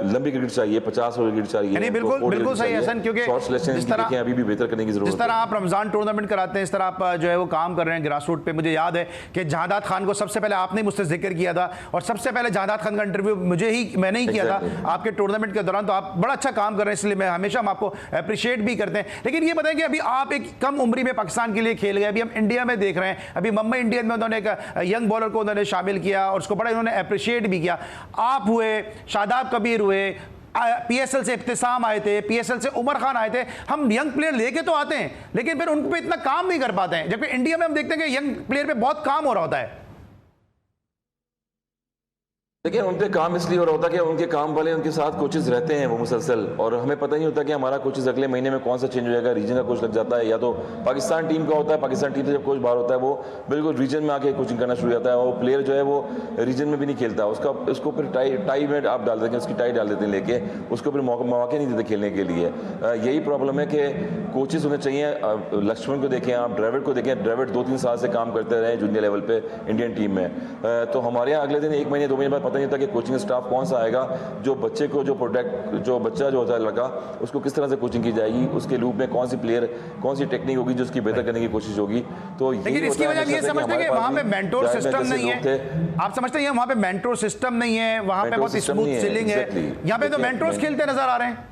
[SPEAKER 2] लंबी क्रिकेट चाहिए, 50 ओवर क्रिकेट चाहिए।
[SPEAKER 1] बिल्कुल सही हसन, क्योंकि
[SPEAKER 2] जिस तरह अभी भी बेहतर करने की जरूरत है।
[SPEAKER 1] जिस तरह आप रमजान टूर्नामेंट कराते हैं, इस तरह आप जो है वो काम कर रहे हैं ग्रास रूट पे। मुझे याद है कि जहादात खान को सबसे पहले आपने मुझसे जिक्र किया था, और सबसे पहले जहादात खान का इंटरव्यू मैंने ही किया था आपके टूर्नामेंट के दौरान। तो आप बड़ा अच्छा काम कर रहे हैं, इसलिए मैं हमेशा हम आपको अप्रिशिएट भी करते हैं। लेकिन ये बताएं कि अभी आप एक कम उम्री में पाकिस्तान के लिए खेल गए, अभी हम इंडिया में देख रहे हैं, अभी मुंबई इंडियंस में उन्होंने एक यंग बॉलर को उन्होंने शामिल किया और उसको बड़ा उन्होंने अप्रिशिएट भी किया। आप हुए, शादाब कबीर हुए, PSL से इब्तिसाम आए थे, PSL से उमर खान आए थे। हम यंग प्लेयर लेके तो आते हैं, लेकिन फिर उन पे इतना काम नहीं कर पाते हैं, जबकि इंडिया में हम देखते हैं कि यंग प्लेयर पे बहुत काम हो रहा होता है।
[SPEAKER 2] देखिए, उन पे काम इसलिए हो रहा होता है कि उनके काम वाले उनके साथ कोचेस रहते हैं वो मुसलसल, और हमें पता नहीं होता कि हमारा कोचेस अगले महीने में कौन सा चेंज हो जाएगा। रीजन का कोच लग जाता है, या तो पाकिस्तान टीम का होता है, पाकिस्तान टीम से जब कोच बाहर होता है वो बिल्कुल रीजन में आके कोचिंग करना शुरू हो जाता है, और प्लेयर जो है वो रीजन में भी नहीं खेलता, उसको फिर टाई में आप डाल देंगे, उसकी टाई डाल देते हैं लेके, उसको फिर मौके नहीं देते खेलने के लिए। यही प्रॉब्लम है कि कोचेस होने चाहिए। लक्ष्मण को देखें, आप ड्रेविड को देखें, ड्रेविड 2-3 साल से काम करते रहे जूनियर लेवल पे इंडियन टीम में। तो हमारे यहाँ अगले दिन 1 महीने 2 महीने बाद पता नहीं होता कि कोचिंग स्टाफ कौन सा आएगा, जो बच्चे को जो बच्चा जो होता है लड़का, उसको किस तरह से कोचिंग की जाएगी, उसके लूप में कौन सी टेक्निक होगी जो उसकी बेहतर करने की कोशिश होगी। तो
[SPEAKER 1] लेकिन इसकी वजह ये समझते हैं कि वहां पे मेंटोर सिस्टम नहीं है। आप समझते हैं वहां पे मेंटोर सिस्टम नहीं है, वहां पे बहुत स्मूथ सीलिंग है। यहाँ पे तो मेंटोर्स खेलते नजर आ रहे हैं,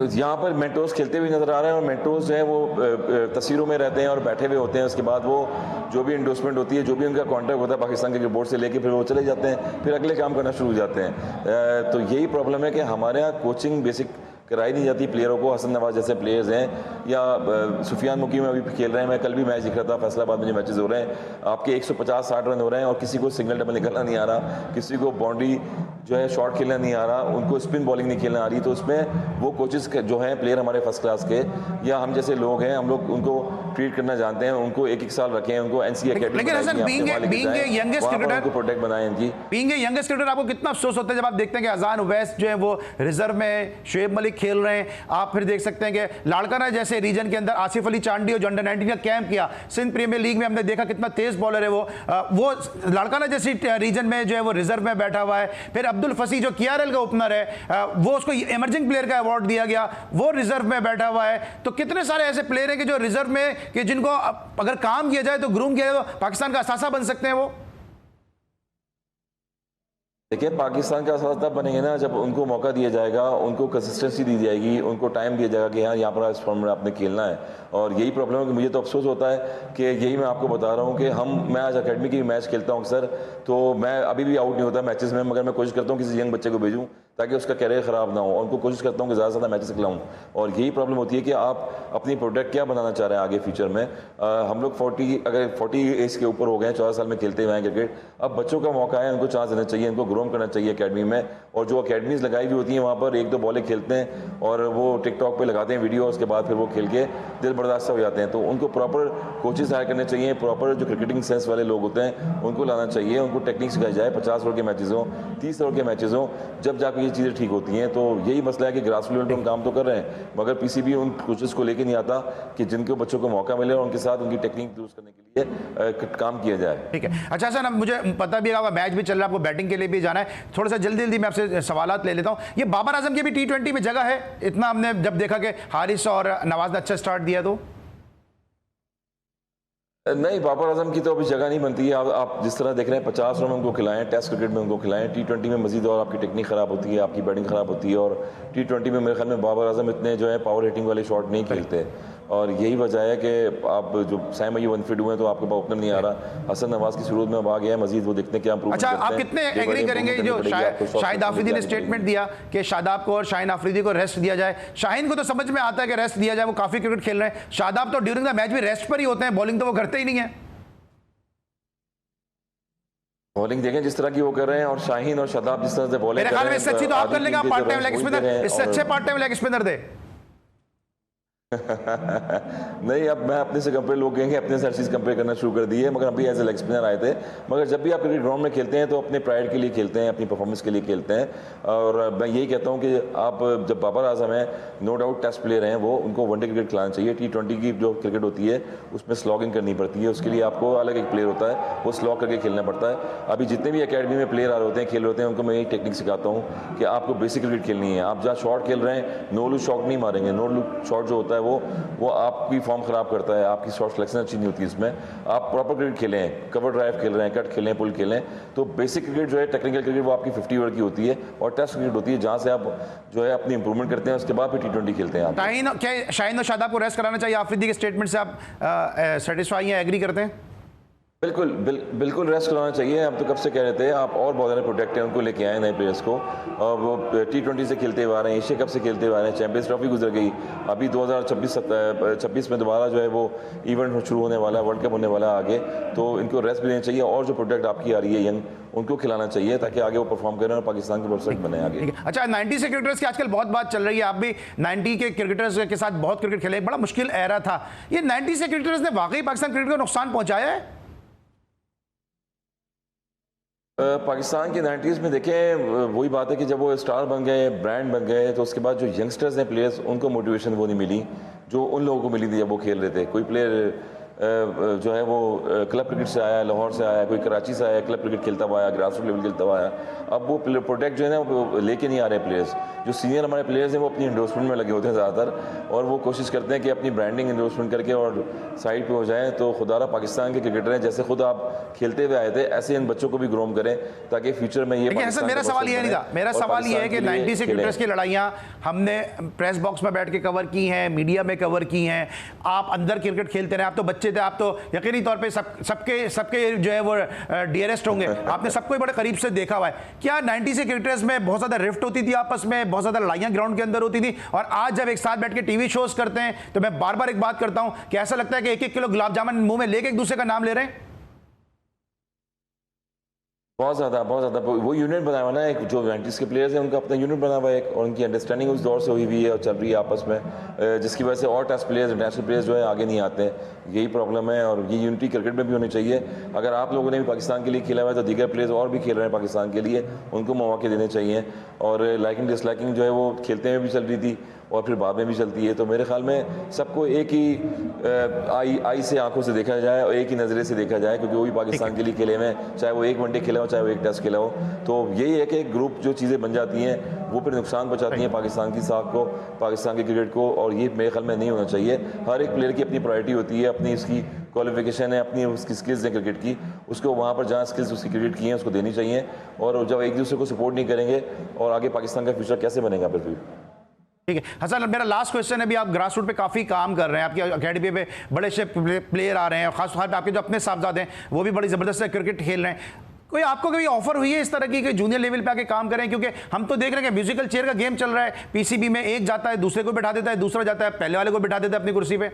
[SPEAKER 2] यहाँ पर मेंटोर्स खेलते हुए नजर आ रहे हैं, और मेंटोर्स जो है वो तस्वीरों में रहते हैं और बैठे हुए होते हैं। उसके बाद वो जो भी इंडोर्समेंट होती है, जो भी उनका कॉन्ट्रैक्ट होता है पाकिस्तान क्रिकेट बोर्ड से लेके, फिर वो चले जाते हैं, फिर अगले काम करना शुरू हो जाते हैं। तो यही प्रॉब्लम है कि हमारे यहाँ कोचिंग बेसिक कराई नहीं जाती प्लेयरों को। हसन नवाज जैसे प्लेयर्स हैं, या सुफियान मुकीम अभी खेल रहे हैं, मैं कल भी मैच दिख रहा था, फैसलाबाद में जो मैचेस हो रहे हैं, आपके 150-60 रन हो रहे हैं, और किसी को सिंगल डबल निकलना नहीं आ रहा, किसी को बाउंड्री जो है शॉट खेलना नहीं आ रहा, उनको स्पिन बॉलिंग नहीं खेलना आ रही। तो उसमें वो कोचेस जो हैं प्लेयर हमारे फर्स्ट क्लास के, या हम जैसे लोग हैं, हम लोग उनको ट्रीट करना जानते हैं, उनको 1-1 साल रखें, उनको NCA अकेडमी प्रोटेक्ट बनाएं जी।
[SPEAKER 1] बीइंग ए यंगेस्ट क्रिकेटर, आपको कितना अफसोस होता है जब आप देखते हैं कि अजान उवैस जो है वो रिजर्व में, शुएब मलिक खेल रहे हैं। आप फिर देख सकते हैं कि लाड़काना जैसे रीजन के अंदर आसिफ अली चांडी और जो अंडर 19 का कैंप किया, सिंध प्रीमियर लीग में हमने देखा कितना तेज बॉलर है वो लाड़काना जैसी रीजन में जो है वो रिजर्व में बैठा हुआ है। फिर अब्दुल फसी जो KRL का ओपनर है, वो उसको इमर्जिंग प्लेयर का अवार्ड दिया गया, वो रिजर्व में बैठा हुआ है। तो कितने सारे ऐसे प्लेयर हैं कि जो रिजर्व में, कि जिनको अगर काम किया जाए तो ग्रूम किया जाए तो पाकिस्तान का असासा बन सकते हैं वो।
[SPEAKER 2] देखिए, पाकिस्तान का असासा तब बनेंगे ना जब उनको मौका दिया जाएगा, उनको कंसिस्टेंसी दी जाएगी, उनको टाइम दिया जाएगा कि हाँ यहाँ पर इस फॉर्म में आपने खेलना है। और यही प्रॉब्लम है कि मुझे तो अफसोस होता है कि यही मैं आपको बता रहा हूँ कि मैं आज अकेडमी की मैच खेलता हूँ अक्सर, तो मैं अभी भी आउट नहीं होता मैचेस में, मगर मैं कोशिश करता हूँ किसी यंग बच्चे को भेजूँ ताकि उसका कैरियर ख़राब ना हो, और उनको कोशिश करता हूँ कि ज़्यादा से ज़्यादा मैचेस खिलाऊँ। और यही प्रॉब्लम होती है कि आप अपनी प्रोडक्ट क्या बनाना चाह रहे हैं आगे फ्यूचर में। हम लोग 40 एज के ऊपर हो गए हैं, 14 साल में खेलते हुए हैं क्रिकेट। अब बच्चों का मौका है, उनको चांस देना चाहिए, उनको ग्रोम करना चाहिए अकेडमी में। और जो अकेडमीज लगाई हुई होती हैं वहाँ पर 1-2 बॉलें खेलते हैं और वो टिकटॉक पे लगाते हैं वीडियो, उसके बाद फिर वो खेल के दिल बर्दाश्त हो जाते हैं। तो उनको प्रॉपर कोचेस हायर करने चाहिए, प्रॉपर जो क्रिकेटिंग सेंस वाले लोग होते हैं उनको लाना चाहिए, उनको टेक्निक सिखाई जाए। 50 ओवर के मैचेस हों, 30 ओवर के मैचेस हों, जब जाकर आगे ये चीज़ें ठीक होती हैं। तो यही मसला है कि ग्रास रूट लेवल पर हम काम तो कर रहे हैं, मगर पीसीबी उन कोचेस को लेके नहीं आता कि जिनके बच्चों को मौका मिले और उनके साथ उनकी टेक्निक दुरुस्त करने के लिए काम किया जाए।
[SPEAKER 1] ठीक है, अच्छा सर, मुझे पता भी है मैच भी चल रहा है, आपको बैटिंग के लिए भी जाना है, थोड़ा सा जल्दी जल्दी मैं आपसे सवालात ले लेता हूँ। ये बाबर आजम की भी T20 में जगह है? इतना हमने जब देखा कि हारिस और नवाज ने अच्छा स्टार्ट दिया तो
[SPEAKER 2] नहीं, बाबर आजम की तो अभी जगह नहीं बनती है। आप जिस तरह देख रहे हैं 50 रन में उनको खिलाएं, टेस्ट क्रिकेट में उनको खिलाएं, T20 में मजीद और आपकी टेक्निक खराब होती है, आपकी बैटिंग खराब होती है। और T20 में मेरे ख्याल में बाबर आजम इतने जो है पावर हिटिंग वाले शॉट नहीं खेलते, और यही वजह है कि आप जो सैम अयूब अनफिट हुए तो आपके पास ओपनर नहीं आ रहा। हसन नवाज की शुरू में अब आ गया है, मजीद वो देखते हैं क्या इंप्रूवमेंट
[SPEAKER 1] अच्छा,
[SPEAKER 2] करते हैं।
[SPEAKER 1] आप कितने एग्री करेंगे जो शाहिद आफरीदी ने स्टेटमेंट दिया कि शादाब को और शाहीन आफरीदी को रेस्ट दिया जाए? शाहीन को तो समझ में आता है कि रेस्ट दिया जाए, वो काफी क्रिकेट खेल रहे हैं। शादाब तो ड्यूरिंग द मैच भी रेस्ट पर ही होते हैं, बॉलिंग तो वो करते ही नहीं है।
[SPEAKER 2] बॉलिंग देखें जिस तरह की वो कर रहे हैं, और शाहीन और शादाब जिस तरह से बॉलिंग
[SPEAKER 1] मेरे ख्याल में इससे अच्छी तो आप कर लेंगे, आप पार्ट टाइम लेग स्पिनर, इससे अच्छे पार्ट टाइम लेग स्पिनर दे।
[SPEAKER 2] नहीं, अब मैं अपने से कंपेयर, लोग कहेंगे अपने से हर चीज़ कंपेयर करना शुरू कर दी है, मगर अभी एज ए लेग स्पिनर आए थे। मगर जब भी आप क्रिकेट ग्राउंड में खेलते हैं तो अपने प्राइड के लिए खेलते हैं, अपनी परफॉर्मेंस के लिए खेलते हैं। और मैं यही कहता हूं कि आप जब बाबर आजम है, नो डाउट टेस्ट प्लेयर हैं वो, उनको वनडे क्रिकेट खिलाना चाहिए। T20 की जो क्रिकेट होती है उसमें स्लॉगिंग करनी पड़ती है, उसके लिए आपको अलग एक प्लेयर होता है, वो स्लॉग करके खेलना पड़ता है। अभी जितने भी अकेडमी में प्लेयर आ रहे होते हैं, खेल होते हैं, उनको मैं यही टेक्निक सिखाता हूँ कि आपको बेसिक क्रिकेट खेलनी है। आप जहाँ शॉट खेल रहे हैं, नो लूज शॉट नहीं मारेंगे। नो लूज शॉट जो होता है वो आपकी फॉर्म खराब करता है, आपकी शॉट सिलेक्शन अच्छी नहीं होती इसमें। आप प्रॉपर क्रिकेट खेलें, कवर ड्राइव खेल रहे हैं, कट खेलें, पुल खेलें, तो बेसिक क्रिकेट जो है, टेक्निकल क्रिकेट, वो आपकी 50 ओवर की होती है, और टेस्ट क्रिकेट होती है जहां से आप जो है अपनी इंप्रूवमेंट करते हैं, उसके बाद फिर T20 खेलते हैं।
[SPEAKER 1] क्या शाहीन और शादाब को रेस्ट कराना चाहिए? आफरीदी के स्टेटमेंट से आप सेटिस्फाई हैं, एग्री करते हैं?
[SPEAKER 2] बिल्कुल रेस्ट कराना चाहिए। हम तो कब से कह रहे थे, आप और बहुत ज़्यादा प्रोटेक्ट हैं, उनको लेके आए नए प्लेयर्स को, और वो T20 से खेलते हुए आ रहे हैं, एशिया कप से खेलते हुए आ रहे हैं, चैंपियंस ट्रॉफी गुजर गई, अभी 2026 में दोबारा जो है वो इवेंट शुरू होने वाला है, वर्ल्ड कप होने वाला है आगे, तो इनको रेस्ट भी देना चाहिए, और जो प्रोडक्ट आपकी आ रही है यंग, उनको खिलाना चाहिए ताकि आगे वो परफॉर्म करें और पाकिस्तान के परसेंट बने आगे।
[SPEAKER 1] अच्छा, 90 से क्रिकेटर्स की आजकल बहुत बात चल रही है, आप भी 90 के क्रिकेटर्स के साथ बहुत क्रिकेट खेले, बड़ा मुश्किल एरा था। ये 90 से क्रिकेटर्स ने वाकई पाकिस्तान क्रिकेट को नुकसान पहुंचाया है?
[SPEAKER 2] पाकिस्तान के 90s में देखें, वही बात है कि जब वो स्टार बन गए, ब्रांड बन गए, तो उसके बाद जो यंगस्टर्स हैं प्लेयर्स, उनको मोटिवेशन वो नहीं मिली जो उन लोगों को मिली थी जब वो खेल रहे थे। कोई प्लेयर जो है वो क्लब क्रिकेट से आया, लाहौर से आया, कोई कराची से आया, क्लब क्रिकेट खेलता हुआ आया, ग्रास रूट लेवल खेलता हुआ आया। अब वो प्रोडक्ट जो है ना वो लेके नहीं आ रहे प्लेयर्स। जो सीनियर हमारे प्लेयर्स हैं वो अपनी इंडोर्समेंट में लगे होते हैं ज़्यादातर, और वो कोशिश करते हैं कि अपनी ब्रांडिंग इंडोर्समेंट करके और साइड पे हो जाए। तो खुदारा पाकिस्तान के क्रिकेटर हैं, जैसे खुद आप खेलते हुए आए थे, ऐसे इन बच्चों को भी ग्रोम करें ताकि फ्यूचर में ये।
[SPEAKER 1] मेरा सवाल ये नहीं था, मेरा सवाल ये है कि 90 से क्रिकेटर्स की लड़ाइयाँ हमने प्रेस बॉक्स में बैठ के कवर की हैं, मीडिया में कवर की हैं, आप अंदर क्रिकेट खेलते रहे, आप तो बच्चे थे, आप तो यकीनी तौर पे सबके जो है वो डियरेस्ट होंगे, आपने सबको बड़े करीब से देखा हुआ है। क्या 90 से क्रिकेटर्स में बहुत ज्यादा रिफ्ट होती थी आपस में, बहुत ज्यादा लड़ाइयां ग्राउंड के अंदर होती थी? और आज जब एक साथ बैठ के टीवी शोज करते हैं तो मैं बार बार एक बात करता हूं कि ऐसा लगता है कि 1-1 किलो गुलाब जामुन मुंह में लेके एक दूसरे का नाम ले रहे हैं।
[SPEAKER 2] बहुत ज़्यादा वो यूनिट बनाया हुआ ना, एक जो 90s के प्लेयर्स हैं उनका अपना यूनिट बना हुआ है, और उनकी अंडरस्टैंडिंग उस दौर से हुई हुई है और चल रही है आपस में, जिसकी वजह से और टेस्ट प्लेयर्स, इंटरनेशनल प्लेयर्स जो है आगे नहीं आते हैं। यही प्रॉब्लम है, और ये यूनिटी क्रिकेट में भी होनी चाहिए। अगर आप लोगों ने भी पाकिस्तान के लिए खेला हुआ है तो दीगर प्लेयर्स और भी खेल रहे हैं पाकिस्तान के लिए, उनको मौके देने चाहिए। और लाइकिंग डिसलाइकिंग जो है वो खेलते हुए भी चल रही थी और फिर बाद में भी चलती है। तो मेरे ख्याल में सबको एक ही आई से, आंखों से देखा जाए और एक ही नज़रे से देखा जाए, क्योंकि वो भी पाकिस्तान के लिए खेले हुए हैं, चाहे वो एक वनडे खेला हो, चाहे वो एक टेस्ट खेला हो। तो यही है कि ग्रुप जो चीज़ें बन जाती हैं वो फिर नुकसान पहुंचाती हैं पाकिस्तान की साख को, पाकिस्तान के क्रिकेट को, और ये मेरे ख्याल में नहीं होना चाहिए। हर एक प्लेयर की अपनी प्रायोरिटी होती है, अपनी इसकी क्वालिफिकेशन है, अपनी उसकी स्किल्स है क्रिकेट की, उसको वहाँ पर जहाँ स्किल्स उसकी क्रिकेट की हैं उसको देनी चाहिए। और जब एक दूसरे को सपोर्ट नहीं करेंगे और आगे पाकिस्तान का फ्यूचर कैसे बनेगा फिर?
[SPEAKER 1] ठीक है हसन, मेरा लास्ट क्वेश्चन है, अभी आप ग्रास रूट पे काफ़ी काम कर रहे हैं, आपकी अकेडमी पे बड़े से प्लेयर आ रहे हैं, खासतौर पर आपके जो अपने साहबजादे हैं वो भी बड़ी ज़बरदस्त क्रिकेट खेल रहे हैं। कोई आपको कभी ऑफर हुई है इस तरह की कि जूनियर लेवल पे आके काम करें? क्योंकि हम तो देख रहे हैं कि म्यूजिकल चेयर का गेम चल रहा है, पीसीबी में एक जाता है दूसरे को बिठा देता है, दूसरा जाता है पहले वाले को बिठा देता है अपनी कुर्सी पे।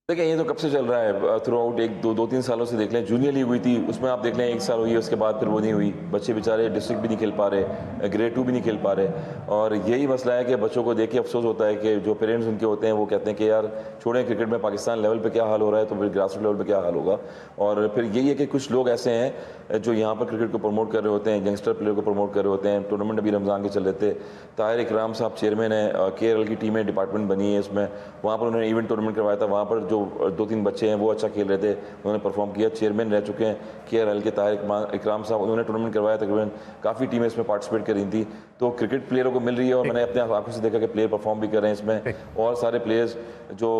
[SPEAKER 2] देखिए ये तो कब से चल रहा है, थ्रू आउट एक दो तीन सालों से देख लें। जूनियर लीग हुई थी, उसमें आप देख लें 1 साल हुई है, उसके बाद फिर वो नहीं हुई। बच्चे बेचारे डिस्ट्रिक्ट भी नहीं खेल पा रहे, ग्रेड 2 भी नहीं खेल पा रहे। और यही मसला है कि बच्चों को देख के अफसोस होता है कि जो पेरेंट्स उनके होते हैं वो कहते हैं कि यार छोड़ें, क्रिकेट में पाकिस्तान लेवल पे क्या हाल हो रहा है तो फिर ग्रास रूट लेवल पे क्या हाल होगा। और फिर यही है कि कुछ लोग ऐसे हैं जो यहाँ पर क्रिकेट को प्रमोट कर रहे होते हैं, यंगस्टर प्लेयर को प्रमोट कर रहे होते हैं। टूर्नामेंट अभी रमज़ान के चल रहे थे, ताहिर इकराम साहब चेयरमैन है, KRL की टीमें डिपार्टमेंट बनी है इसमें, वहाँ पर उन्होंने इवेंट टूर्नामेंट करवाया था। वहाँ पर जो 2-3 बच्चे हैं वो अच्छा खेल रहे थे, उन्होंने परफॉर्म किया। चेयरमैन रह चुके हैं KRL के ताहिर इकराम साहब, उन्होंने टूर्नामेंट करवाया। तकरीबन काफ़ी टीमें इसमें पार्टिसिपेट कर रही थी। तो क्रिकेट प्लेयरों को मिल रही है और मैंने अपने आंखों से देखा कि प्लेयर परफॉर्म भी कर रहे हैं इसमें। और सारे प्लेयर्स जो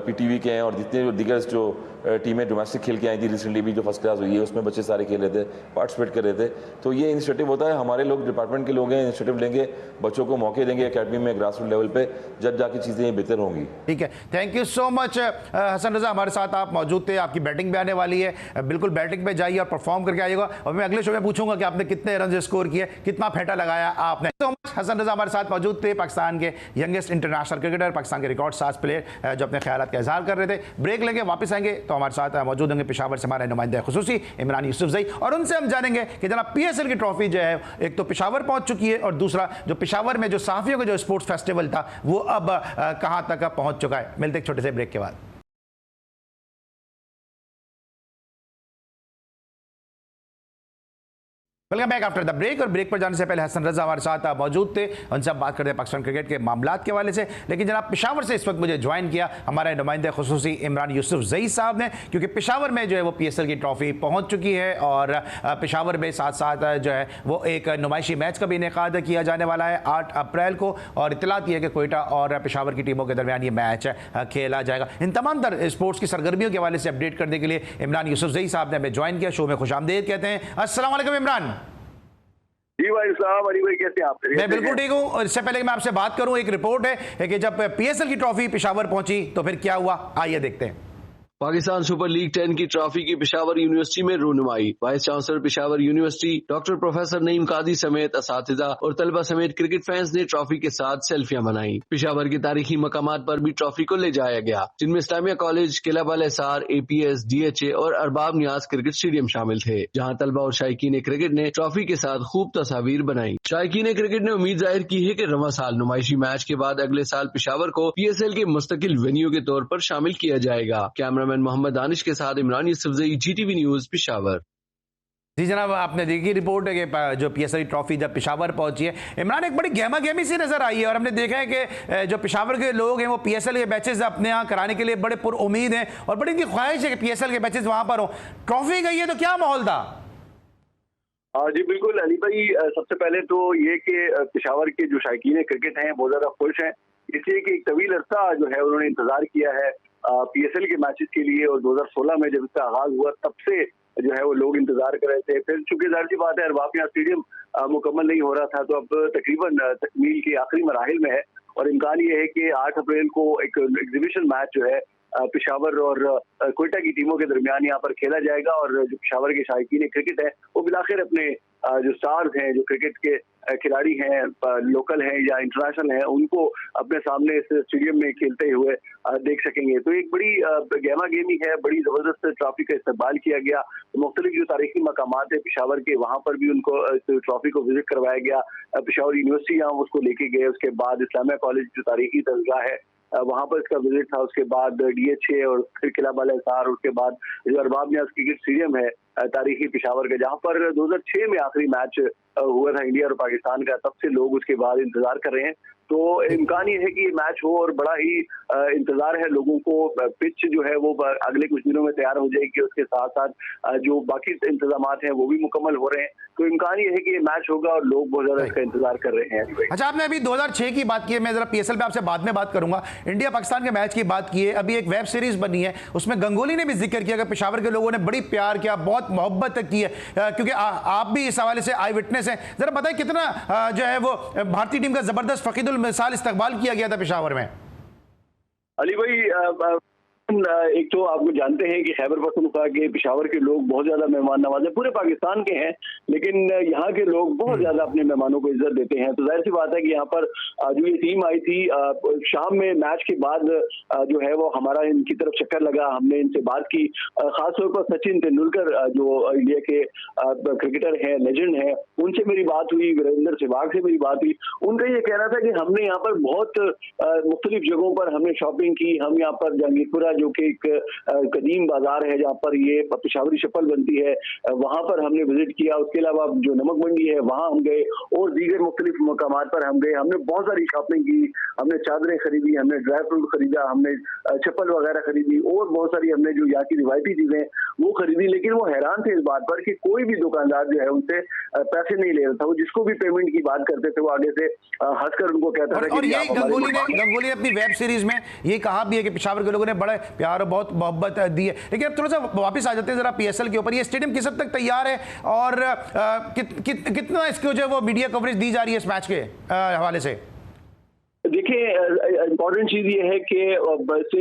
[SPEAKER 2] PTV के हैं और जितने दीगर जो टीमें डोमेस्टिक खेल के आई थी रिसेंटली भी जो फर्स्ट क्लास हुई है उसमें बच्चे सारे खेल रहे थे, पार्टिसिपेट कर रहे थे। तो ये इनिशिएटिव होता है, हमारे लोग डिपार्टमेंट के लोग हैं, इनिशिएटिव लेंगे, बच्चों को मौके देंगे अकेडमी में ग्रास रूट लेवल पे, जब जाके चीज़ें बेहतर होंगी।
[SPEAKER 1] ठीक है, thank you so much Hasan Raza, हमारे साथ आप मौजूद थे। आपकी बैटिंग भी आने वाली है, बिल्कुल बैटिंग पे जाइए और परफॉर्म करके आइएगा। और मैं अगले शो में पूछूंगा कि आपने कितने रन स्कोर किए, कितना फेटा लगाया आपने। सो मच हसन रजा हमारे साथ मौजूद थे, पाकिस्तान के यंगेस्ट इंटरनेशनल क्रिकेटर, पाकिस्तान के रिकॉर्ड 7 प्लेयर जो अपने ख्यालात का इजहार कर रहे थे। ब्रेक लेंगे, वापस आएंगे तो हमारे साथ मौजूद होंगे पेशावर से हमारे नुमाइंदे खुसूसी इमरान यूसुफजई, और उनसे हम जानेंगे कि जनाब PSL की ट्रॉफी जो है एक तो पेशावर पहुंच चुकी है और दूसरा जो पेशावर में जो सहाफियों का जो स्पोर्ट्स फेस्टिवल था वो अब कहां तक पहुंच चुका है। मिलते एक छोटे से ब्रेक के बाद। Welcome back after the break. और ब्रेक पर जाने से पहले हसन रजा हमारे साथ मौजूद थे, उनसे आप बात करते हैं पाकिस्तान क्रिकेट के मामलात के हवाले से। लेकिन जनाब पेशावर से इस वक्त मुझे ज्वाइन किया हमारे नुमाइंदे खुसूसी इमरान यूसुफजई साहब ने, क्योंकि पेशावर में जो है वो PSL की ट्रॉफी पहुंच चुकी है और पेशावर में साथ साथ जो है वो एक नुमाइशी मैच का भी इनेकाद किया जाने वाला है 8 अप्रैल को। और इतलात यह है कि कोयटा और पेशावर की टीमों के दरमियान ये मैच खेला जाएगा। इन तमाम तर स्पोर्ट्स की सरगर्मियों के हवाले से अपडेट करने के लिए इमरान यूसुफजई साहब ने हमें ज्वाइन किया। शो में खुशामदीद कहते हैं। अस्सलाम वालेकुम इमरान।
[SPEAKER 4] जी भाई साहब, अली भाई कैसे हैं आप?
[SPEAKER 1] मैं बिल्कुल ठीक हूं। और इससे पहले कि मैं आपसे बात करूं, एक रिपोर्ट है कि जब PSL की ट्रॉफी पेशावर पहुंची तो फिर क्या हुआ, आइए देखते हैं।
[SPEAKER 5] पाकिस्तान सुपर लीग 10 की ट्रॉफी की पेशावर यूनिवर्सिटी में रूनुमाई। Vice chancellor Peshawar university doctor professor Naeem Qadi समेत असातिज़ा और तलबा समेत क्रिकेट फैंस ने ट्रॉफी के साथ सेल्फियां बनाई। पेशावर के तारीखी मकामात पर भी ट्रॉफी को ले जाया गया, जिनमें इस्लामिया कॉलेज, किला बाल एहसार, APS, DHA और अरबाब नियाज क्रिकेट स्टेडियम शामिल थे, जहाँ तलबा और शायकीन क्रिकेट ने ट्रॉफी के साथ खूब तस्वीर बनाई। शायकीन क्रिकेट ने उम्मीद जाहिर की है कि रवां साल नुमाइशी मैच के बाद अगले साल पेशावर को PSL के मुस्तकिल वेन्यू के तौर पर शामिल किया जाएगा। कैमरामैन मोहम्मद दानिश के साथ इमरान यूसुफजई, GTV न्यूज पेशावर।
[SPEAKER 1] जी जनाब, आपने देखी रिपोर्ट है कि जो PSL ट्रॉफी जब पेशावर पहुंची है, इमरान एक बड़ी गहमा गहमी सी नजर आई है। और हमने देखा है कि जो पेशावर के लोग हैं वो PSL के मैचेस अपने यहाँ कराने के लिए बड़े पुरुमीद हैं और बड़ी इनकी ख्वाहिश है कि PSL के मैचेस वहां पर हो। ट्रॉफी गई है तो क्या माहौल था?
[SPEAKER 4] जी बिल्कुल अली भाई, सबसे पहले तो ये कि पेशावर के जो शायकीन क्रिकेट हैं बहुत ज्यादा खुश हैं, इसलिए कि एक तवील अरसा जो है उन्होंने इंतजार किया है PSL के मैचेस के लिए। और 2016 में जब इसका आगाज हुआ तब से जो है वो लोग इंतजार कर रहे थे। फिर चूंकि जाहिर सी बात है अरबाब नियाज स्टेडियम मुकम्मल नहीं हो रहा था, तो अब तकरीबन तकमील के आखिरी मराहिल में है। और इम्कान ये है कि 8 अप्रैल को एक एग्जीबिशन मैच जो है पेशावर और कोयटा की टीमों के दरमियान यहाँ पर खेला जाएगा। और जो पेशावर के शायकीन क्रिकेट है वो बिलाखिर अपने जो स्टार्स हैं, जो क्रिकेट के खिलाड़ी हैं, लोकल हैं या इंटरनेशनल हैं, उनको अपने सामने इस स्टेडियम में खेलते हुए देख सकेंगे। तो एक बड़ी गहमा गेमी है, बड़ी जबरदस्त ट्रॉफी का इस्तेमाल किया गया। मुख्तलिफ जो तारीखी मकामात है पेशावर के, वहाँ पर भी उनको इस ट्रॉफी को विजिट करवाया गया। पेशावर यूनिवर्सिटी यहाँ उसको लेके गए, उसके बाद इस्लामिया कॉलेज जो तारीखी दरगाह है वहाँ पर इसका विजिट था, उसके बाद DHA और फिर किला बाल एहसार, उसके बाद जो अरबाब नियाज क्रिकेट स्टेडियम है तारीखी पेशावर का, जहाँ पर 2006 में आखिरी मैच हुआ था इंडिया और पाकिस्तान का, तब से लोग उसके बाद इंतजार कर रहे हैं। तो इम्कान ये है कि मैच हो और बड़ा ही इंतजार है लोगों को। पिच जो है वो अगले कुछ दिनों में तैयार हो जाएगी, उसके साथ साथ जो बाकी इंतजाम हैं वो भी मुकम्मल हो रहे हैं। तो इम्कान ये है कि ये मैच होगा और लोग बहुत ज्यादा इसका इंतजार कर रहे हैं।
[SPEAKER 1] अच्छा, आपने अभी 2006 की बात की है, मैं जरा PSL पे आपसे बाद में बात करूंगा। इंडिया पाकिस्तान के मैच की बात की है, अभी एक वेब सीरीज बनी है, उसमें गंगोली ने भी जिक्र किया कि पेशावर के लोगों ने बड़ी प्यार किया, बहुत मोहब्बत की है, क्योंकि आप भी इस हवाले से आई विटनेस हैं। जरा बताइए कितना जो है वो भारतीय टीम का जबरदस्त फकीदुल मिसाल इस्तकबाल किया गया था पेशावर में?
[SPEAKER 4] अली भाई लेकिन एक तो आपको जानते हैं कि खैबर पख्तूनख्वा के पेशावर के लोग बहुत ज्यादा मेहमान नवाज है, पूरे पाकिस्तान के हैं, लेकिन यहाँ के लोग बहुत ज्यादा अपने मेहमानों को इज्जत देते हैं। तो जाहिर सी बात है कि यहाँ पर जो ये टीम आई थी शाम में मैच के बाद जो है वो हमारा इनकी तरफ चक्कर लगा, हमने इनसे बात की। खासतौर पर सचिन तेंदुलकर जो इंडिया के क्रिकेटर हैं, लेजेंड हैं, उनसे मेरी बात हुई, वीरेंद्र सहवाग से मेरी बात हुई। उनका ये कहना था कि हमने यहाँ पर बहुत मुख्तलिफ जगहों पर हमने शॉपिंग की। हम यहाँ पर जहांगीरपुरा जो कि एक कदीम बाजार है जहाँ पर ये पेशावरी चप्पल बनती है, वहां पर हमने विजिट किया। उसके अलावा जो नमक मंडी है वहां हम गए और दीगर मुख्तलिफ मकामात पर हम गए। हमने बहुत सारी शॉपिंग की, हमने चादरें खरीदी, हमने ड्राई फ्रूट खरीदा, हमने चप्पल वगैरह खरीदी और बहुत सारी हमने जो यहाँ की रिवायती चीजें वो खरीदी। लेकिन वो हैरान थे इस बात पर कि कोई भी दुकानदार जो है उनसे पैसे नहीं ले रहा था। वो जिसको भी पेमेंट की बात करते थे वो आगे से हंसकर उनको कहता था।
[SPEAKER 1] और यही गंगोली ने अपनी वेब सीरीज में ये कहा भी है कि पेशावर के लोगों ने बड़े प्यार और बहुत मोहब्बत दी है। लेकिन अब थोड़ा सा वापस आ जाते हैं जरा पीएसएल के ऊपर। ये स्टेडियम किस हद तक तैयार है और कितना इसको जो वो मीडिया कवरेज दी जा रही है इस मैच के हवाले से?
[SPEAKER 4] देखिए, इम्पोर्टेंट चीज ये है कि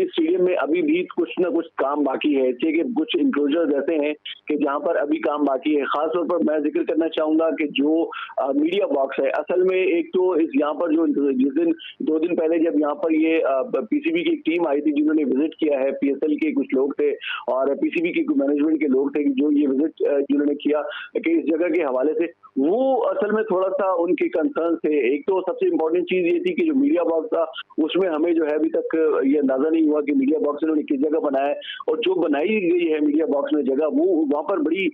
[SPEAKER 4] स्टेडियम में अभी भी कुछ ना कुछ काम बाकी है, कि कुछ इंक्लोजर्स ऐसे हैं कि जहां पर अभी काम बाकी है। खासतौर पर मैं जिक्र करना चाहूंगा कि जो मीडिया बॉक्स है, असल में एक तो इस यहाँ पर जो जिस दिन 2 दिन पहले जब यहाँ पर ये पीसीबी की एक टीम आई थी जिन्होंने विजिट किया है, पीएसएल के कुछ लोग थे और पीसीबी के मैनेजमेंट के लोग थे जो ये विजिट जिन्होंने किया कि इस जगह के हवाले से, वो असल में थोड़ा सा उनके कंसर्न थे। एक तो सबसे इम्पोर्टेंट चीज ये थी कि जो मीडिया बॉक्स था उसमें हमें जो है अभी तक ये अंदाजा नहीं हुआ कि मीडिया बॉक्स इन्होंने किस जगह बनाया है, और जो बनाई गई है मीडिया बॉक्स में जगह वो वहां पर बड़ी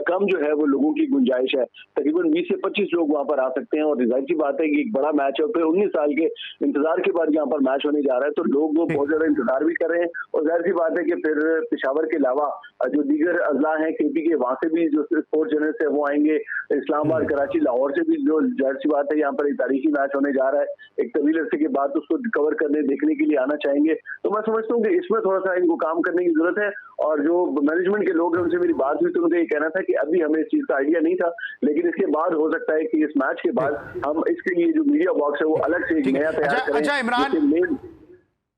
[SPEAKER 4] कम जो है वो लोगों की गुंजाइश है। तकरीबन 20 से 25 लोग वहां पर आ सकते हैं और जाहिर सी बात है कि एक बड़ा मैच है, फिर 19 साल के इंतजार के बाद यहाँ पर मैच होने जा रहा है, तो लोग वो बहुत ज्यादा इंतजार भी कर रहे हैं। और जाहिर सी बात है कि फिर पेशावर के अलावा जो दीगर अजला हैं केपी के, वहां से भी जो स्पोर्ट्स जर्नलिस्ट है वो आएंगे, इस्लामाबाद, कराची, लाहौर से भी जो जाहिर सी बात है यहाँ पर एक तारीखी मैच होने जा रहा है, एक तवील अरसे के बाद उसको कवर करने देखने के लिए आना चाहेंगे। तो मैं समझता हूँ कि इसमें थोड़ा सा इनको काम करने की जरूरत है। और जो मैनेजमेंट के लोग हैं उनसे मेरी बात हुई तो उनका ये कहना था कि अभी हमें इस चीज का आइडिया नहीं था, लेकिन इसके बाद हो सकता है कि इस मैच के बाद हम इसके लिए जो मीडिया बॉक्स है वो अलग से एक नया तैयार करें।
[SPEAKER 1] अच्छा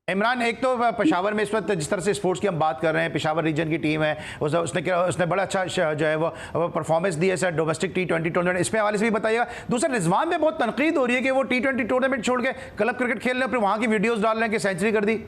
[SPEAKER 1] इमरान, एक तो पेशावर में इस वक्त जिस तरह से स्पोर्ट्स की हम बात कर रहे हैं, पेशावर रीजन की टीम है, उसने बड़ा अच्छा जो है वो परफॉर्मेंस दी है सर डोमेस्टिक T20 टूर्नामेंट, इस पे हवाले से भी बताइएगा। दूसरा, रिजवान में बहुत तनकीद हो रही है कि वो T20 टूर्नामेंट छोड़ के क्लब क्रिकेट खेल रहे हैं, फिर वहाँ की वीडियोज़ डाल रहे हैं कि सेंचुरी कर दी।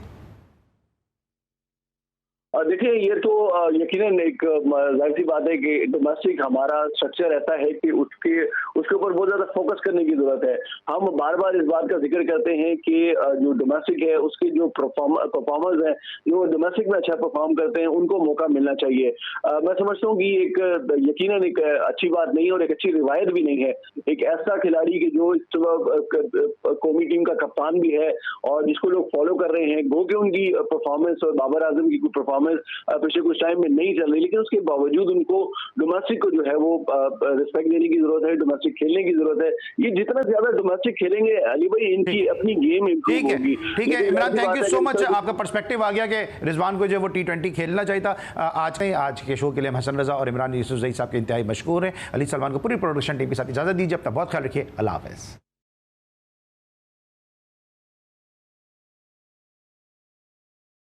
[SPEAKER 4] देखिए, ये तो यकीनन एक जाहिर सी बात है कि डोमेस्टिक हमारा स्ट्रक्चर ऐसा है कि उसके ऊपर बहुत ज्यादा फोकस करने की जरूरत है। हम बार बार इस बात का जिक्र करते हैं कि जो डोमेस्टिक है उसके जो परफॉर्मर्स हैं, जो डोमेस्टिक में अच्छा परफॉर्म करते हैं, उनको मौका मिलना चाहिए। मैं समझता हूँ कि एक यकीनन एक अच्छी बात नहीं और एक अच्छी रिवायत भी नहीं है एक ऐसा खिलाड़ी की जो इस कौमी टीम का कप्तान भी है और जिसको लोग फॉलो कर रहे हैं, गो के उनकी परफॉर्मेंस और बाबर आजम की परफॉर्मेंस पिछले कुछ टाइम में नहीं चल रही, लेकिन उसके बावजूद उनको डोमेस्टिक को जो है वो रिस्पेक्ट देने की जरूरत है, डोमेस्टिक खेलने की जरूरत है। ये जितना ज्यादा डोमेस्टिक खेलेंगे अली भाई, इनकी अपनी गेम इंप्रूव होगी।
[SPEAKER 1] ठीक है Imran, thank you so much. आपका पर्सपेक्टिव आ गया कि रिजवान को जो वो T20 खेलना चाहिए था। आज के शो के लिए हसन रजा और इमरान यूसुफ जई साहब के इंतहाई मशकूर हैं। अली सलमान को पूरी प्रोडक्शन टीम के साथ इजाजत दीजिए। अपना बहुत ख्याल रखिए। अल्लाह हाफ़िज़।